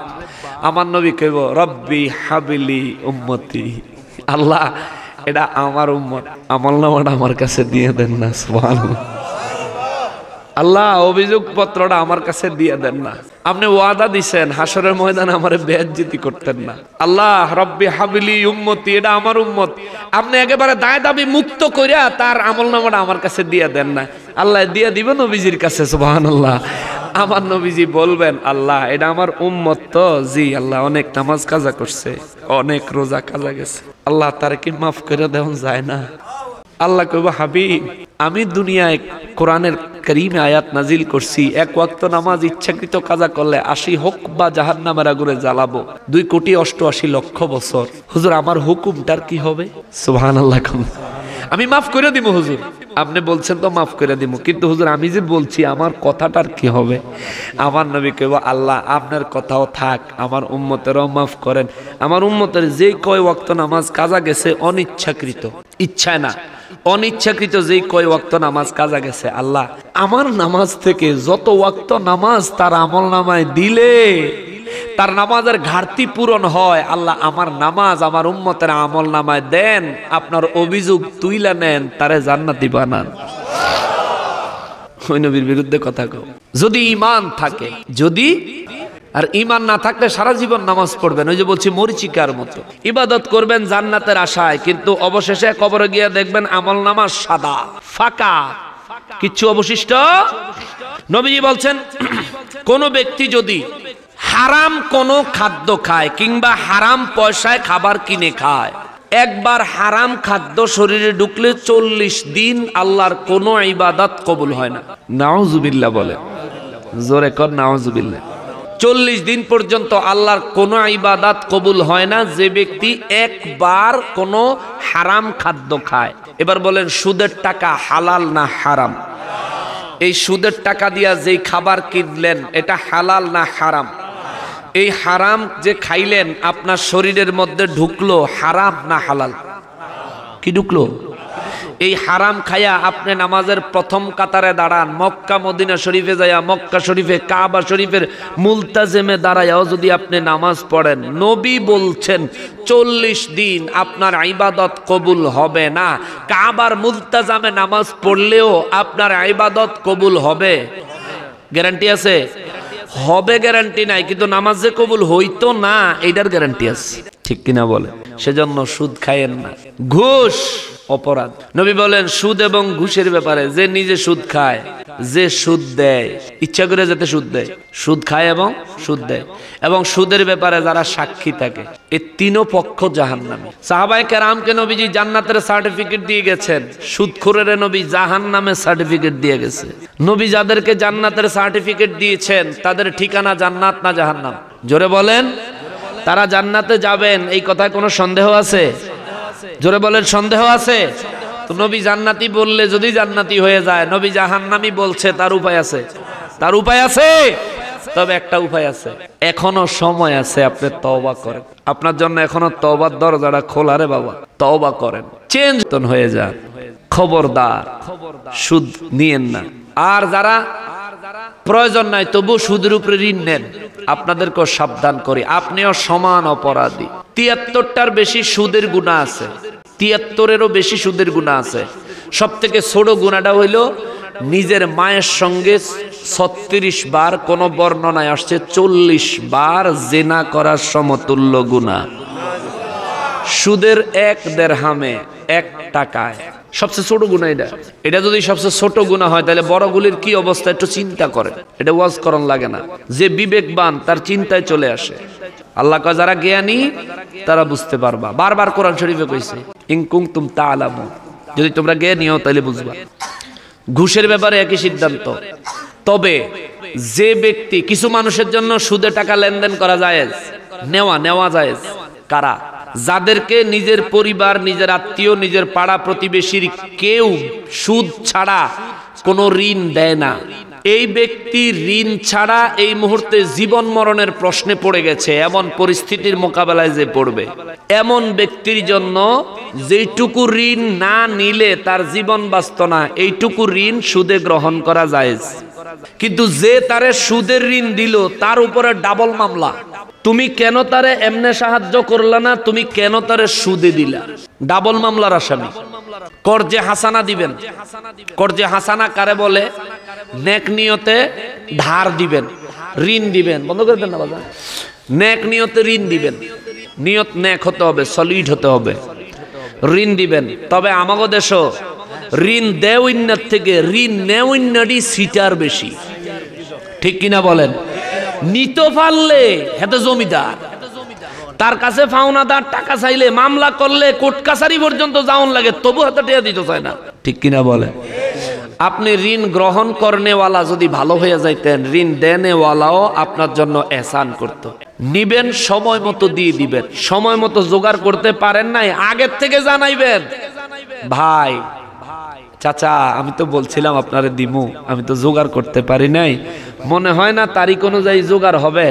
আমার নবী কইব রব্বি হাবিলি উম্মতি, আল্লাহ এটা আমার উম্মত, আমলনামাটা আমার কাছে দিয়ে দেন না। সুবহানাল্লাহ, আল্লাহ অভিযোগ পত্রটা আমার কাছে দিয়ে দেন না। আপনি ওয়াদা দিছেন হাসরের ময়দানে আমারে বেইজ্জতি করতেন না। আল্লাহ রব্বি হাবিলি উম্মতি, এটা আমার উম্মত, আপনি একেবারে দায় দাবি মুক্ত কইরা তার আমলনামাটা আমার কাছে দিয়ে দেন না। আল্লাহ দিয়ে দিবেন নবীজির কাছে। সুবহানাল্লাহ, আমার নবীজি বলবেন আল্লাহ এটা আমার উম্মত তো, জি আল্লাহ অনেক নামাজ কাজা করছে, অনেক রোজা কাজা গেছে, আল্লাহ তার কি মাফ করে দেওয়া যায় না? আল্লাহ কইব হাবিব আমি দুনিয়ায় কোরআনের কারীমে আয়াত নাজিল করছি, এক ওয়াক্ত নামাজ ইচ্ছাকৃত কাজা করলে 80 হোক বা জাহান্নামের আগুনে জ্বালাবো 2,88,00,000 বছর। হুজুর আমার হুকুমটার কি হবে? সুবহানাল্লাহ, আমি মাফ করে দিব হুজুর। আপনি বলছেন তো মাফ করে দিব, কিন্তু হুজুর আমি যে বলছি আমার কথাটার কি হবে? আমার নবী কইব আল্লাহ আপনার কথাও থাক, আমার উম্মতেরও মাফ করেন। আমার উম্মতের যে কয় ওয়াক্ত নামাজ কাজা গেছে অনিচ্ছাকৃত, ইচ্ছায় না অনিচ্ছাকৃত যেই কয় ওয়াক্ত নামাজ কাজা গেছে, আল্লাহ আমার নামাজ থেকে যত ওয়াক্ত নামাজ তার আমল নামায় দিলে তার নামাজের ঘাটতি পূরণ হয়, আল্লাহ আমার নামাজ আমার উম্মতের আমল নামায় দেন, আপনার অভিযোগ তুইলা নেন, তারে জান্নাতি বানান। ওই নবীর বিরুদ্ধে কথা কও যদি ঈমান থাকে, যদি আর ঈমান না থাকলে সারা জীবন নামাজ পড়বেন, ওই যে বলছি মরিচিকার মতো ইবাদত করবেন জান্নাতের আশায়, কিন্তু অবশেষে কবরে গিয়ে দেখবেন আমল নামাজ সাদা ফাঁকা, কিচ্ছু অবশিষ্ট। নবীজি বলছেন কোন ব্যক্তি যদি হারাম কোন খাদ্য খায় কিংবা হারাম পয়সায় খাবার কিনে খায়, একবার হারাম খাদ্য শরীরে ঢুকলে 40 দিন আল্লাহর কোন ইবাদত কবুল হয় না। নাউজুবিল্লাহ বলে, জোরে কর নাউজুবিল্লাহ। 40 দিন পর্যন্ত আল্লাহর কোন ইবাদত কবুল হয় না যে ব্যক্তি একবার কোন হারাম খাদ্য খায়। এবার বলেন সুদের টাকা হালাল না হারাম? এই সুদের টাকা দিয়া যেই খাবার কিনলেন এটা হালাল না হারাম? এই হারাম যে খাইলেন আপনার শরীরের মধ্যে ঢুকলো হারাম না হালাল? কি ঢুকলো? এই হারাম খায়া আপনি নামাজের প্রথম কাতারে দাঁড়ান, মক্কা মদিনা শরীফে যায়া মক্কা শরীফে কাবা শরীফের মুলতাজিমে দাঁড়ায়াও যদি আপনি নামাজ পড়েন, নবী বলছেন 40 দিন আপনার ইবাদত কবুল হবে না। কাবার মুলতাজিমে নামাজ পড়লেও আপনার ইবাদত কবুল হবে, গ্যারান্টি আছে? হবে গ্যারান্টি নাই, কিন্তু নামাজ যে কবুল হইতো না এইটার গ্যারান্টি আছে, ঠিক কিনা বলে? সেজন্য সুদ খায়েন না। ঘুষ অপরাধ। নবী বলেন সুদ এবং ঘুষের ব্যাপারে, যে নিজে সুদ খায়, যে সুদ দেয়, ইচ্ছা করে যাতে সুদ দেয়, সুদ খায় এবং সুদ দেয়, এবং সুদের ব্যাপারে যারা সাক্ষী থাকে, এই তিনও পক্ষ জাহান্নামী। সাহাবায়ে কেরামকে নবীজি জান্নাতের সার্টিফিকেট দিয়ে গেছেন, সুদখোরের নবী জাহান্নামের সার্টিফিকেট দিয়ে গেছে। নবী যাদেরকে জান্নাতের সার্টিফিকেট দিয়েছেন তাদের ঠিকানা জান্নাত না জাহান্নাম? জোরে বলেন। তারা জান্নাতে যাবেন এই কথায় কোনো সন্দেহ আছে? জোরে বলেন, সন্দেহ আছে? তো নবী জান্নাতি বললে যদি জান্নাতি হয়ে যায়, নবী জাহান্নামী বলছে, তার উপায় আছে? তার উপায় আছে? তবে একটা উপায় আছে, এখনো সময় আছে, আপনি তওবা করেন। আপনার জন্য এখনো তওবার দরজাটা খোলা রে বাবা, তওবা করেন, চেঞ্জ হয়ে যান। খবরদার সুদ নিয়েন না। আর যারা প্রয়োজন নাই তবু সুদের উপরে ঋণ নেন, আপনাদেরকেও সাবধান করি, আপনিও সমান অপরাধী। ৭৩টার বেশি সুদের গুনাহ আছে, ৭৩-এরও বেশি সুদের গুনাহ আছে। সব থেকে ছোট গুনাহটা হইল নিজের মায়ের সঙ্গে ৩৬ বার, কোন বর্ণনায় আসছে ৪০ বার জিনা করার সমতুল্য গুনাহ। সুদের ১ দিরহামে ১ টাকায় সবচেয়ে ছোট গুনাহ এটা। এটা যদি সবচেয়ে ছোট গুনাহ হয় তাহলে বড়গুলির কি অবস্থা একটু চিন্তা করেন। এটা ওয়াজ করন লাগে না, যে বিবেকবান তার চিন্তায় চলে আসে। আল্লাহ কয় যারা জ্ঞানী তারা বুঝতে পারবা। বারবার কোরআন শরীফে কইছে ইন কুনতুম তা'লামুন, যদি তোমরা জ্ঞানী হও তাহলে বুঝবা। ঘুষের ব্যাপারে একই সিদ্ধান্ত। তবে যে ব্যক্তি, কিছু মানুষের জন্য সুদে টাকা লেনদেন করা জায়েজ, নেওয়া জায়েজ। কারা? যাদেরকে নিজের পরিবার, নিজের আত্মীয়, নিজের পাড়া প্রতিবেশীর কেউ সুদ ছাড়া কোনো ঋণ দেয় না, এই ব্যক্তি ঋণ ছাড়া এই মুহূর্তে জীবন মরণের প্রশ্নে পড়ে গেছে, এমন পরিস্থিতির মোকাবেলায় যে পড়বে, এমন ব্যক্তির জন্য যেইটুকু ঋণ না নিলে তার জীবন বাঁচত না, এইটুকু ঋণ সুদে গ্রহণ করা জায়েজ। কিন্তু যে তারে সুদের ঋণ দিল তার উপরে ডাবল মামলা। তুমি কেন তারে এমনে সাহায্য করলা না, তুমি কেন তারে সুদে দিলা, ডাবল মামলার আসামি। কর্জে হাসানা দিবেন। কর্জে হাসানা কারে বলে? নেক নিয়তে ধার দিবেন, ঋণ দিবেন। বন্ধ করে দেন না বাবা। নেক নিয়তে ঋণ দিবেন, নিয়ত নেক হতে হবে, সলিড হতে হবে, ঋণ দিবেন। তবে আমাগো দেশও ঋণ দেওয়ার থেকে ঋণ নেওয়ারই সিটার বেশি, ঠিক কিনা বলেন? নিতে পারলে হেতে জমিদার, তার কাছে ফাওনাদার টাকা চাইলে, মামলা করলে কোর্ট কাছারি পর্যন্ত যাওন লাগে, তবু হাতে টেয়া দিতে চায় না, ঠিক কিনা বলেন? আপনি ঋণ গ্রহণ করনেওয়ালা যদি ভালো হয়ে যাইতেন, ঋণ দেনেওয়ালাও আপনার জন্য এহসান করত। নিবেন, সময় মতো দিয়ে দিবেন। সময় মতো জোগাড় করতে পারেন নাই, আগের থেকে জানাইবেন, ভাই চাচা আমি তো বলছিলাম আপনারে দিমু, আমি তো জোগাড় করতে পারি নাই, মনে হয় না তারিখ অনুযায়ী জোগাড় হবে,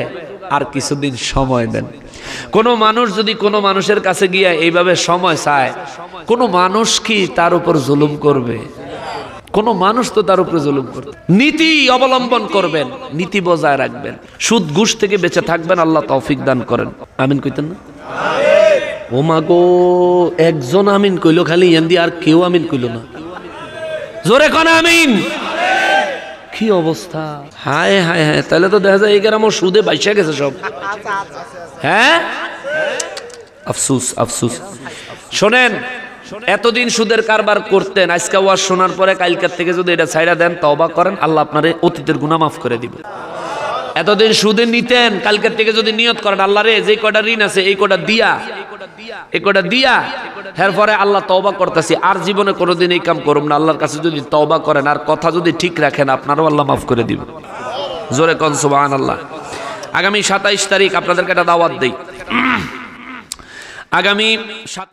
আর কিছুদিন সময় দেন। কোনো মানুষ যদি কোনো মানুষের কাছে গিয়ে এইভাবে সময় চায়, কোনো মানুষ কি তার উপর জুলুম করবে? কোনো মানুষ তো তার উপরে জুলুম করবে। নীতি অবলম্বন করবেন, নীতি বজায় রাখবেন, সুদ ঘুষ থেকে বেঁচে থাকবেন। আল্লাহ তৌফিক দান করেন। আমিন কইতেন না? ও মা গো, একজন আমিন কইলো খালি, এন্দি আর কেউ আমিন কইলো না। জোরে কোন আমিন। কি অবস্থা, হায় হায় হায়। তাহলে তো দেখা যায় এই গ্রামও সুদে বাইসা গেছে সব। হ্যাঁ, আফসুস আফসুস। শোনেন, এতদিন সুদের কারবার করতেন, আজকে ওয়াজ শোনার পরে কালকার থেকে যদি এটা ছাইড়া দেন, তওবা করেন, আল্লাহ আপনারে অতীতের গুনাহ মাফ করে দিবে। এতদিন সুদে নিতেন, কালকার থেকে যদি নিয়ত করেন, আল্লাহ রে যে কয়টা ঋণ আছে এই কয়টা দিয়া, এই কয়টা দিয়া, এরপরে আল্লাহ তওবা করতেছি, আর জীবনে কোনোদিন এই কাম করুম না, আল্লাহর কাছে যদি তওবা করেন আর কথা যদি ঠিক রাখেন, আপনারও আল্লাহ মাফ করে দিবে। জোরে কোন সুবহানাল্লাহ। আগামী ২৭ তারিখ আপনাদেরকে একটা দাওয়াত দেই। আগামী ২৭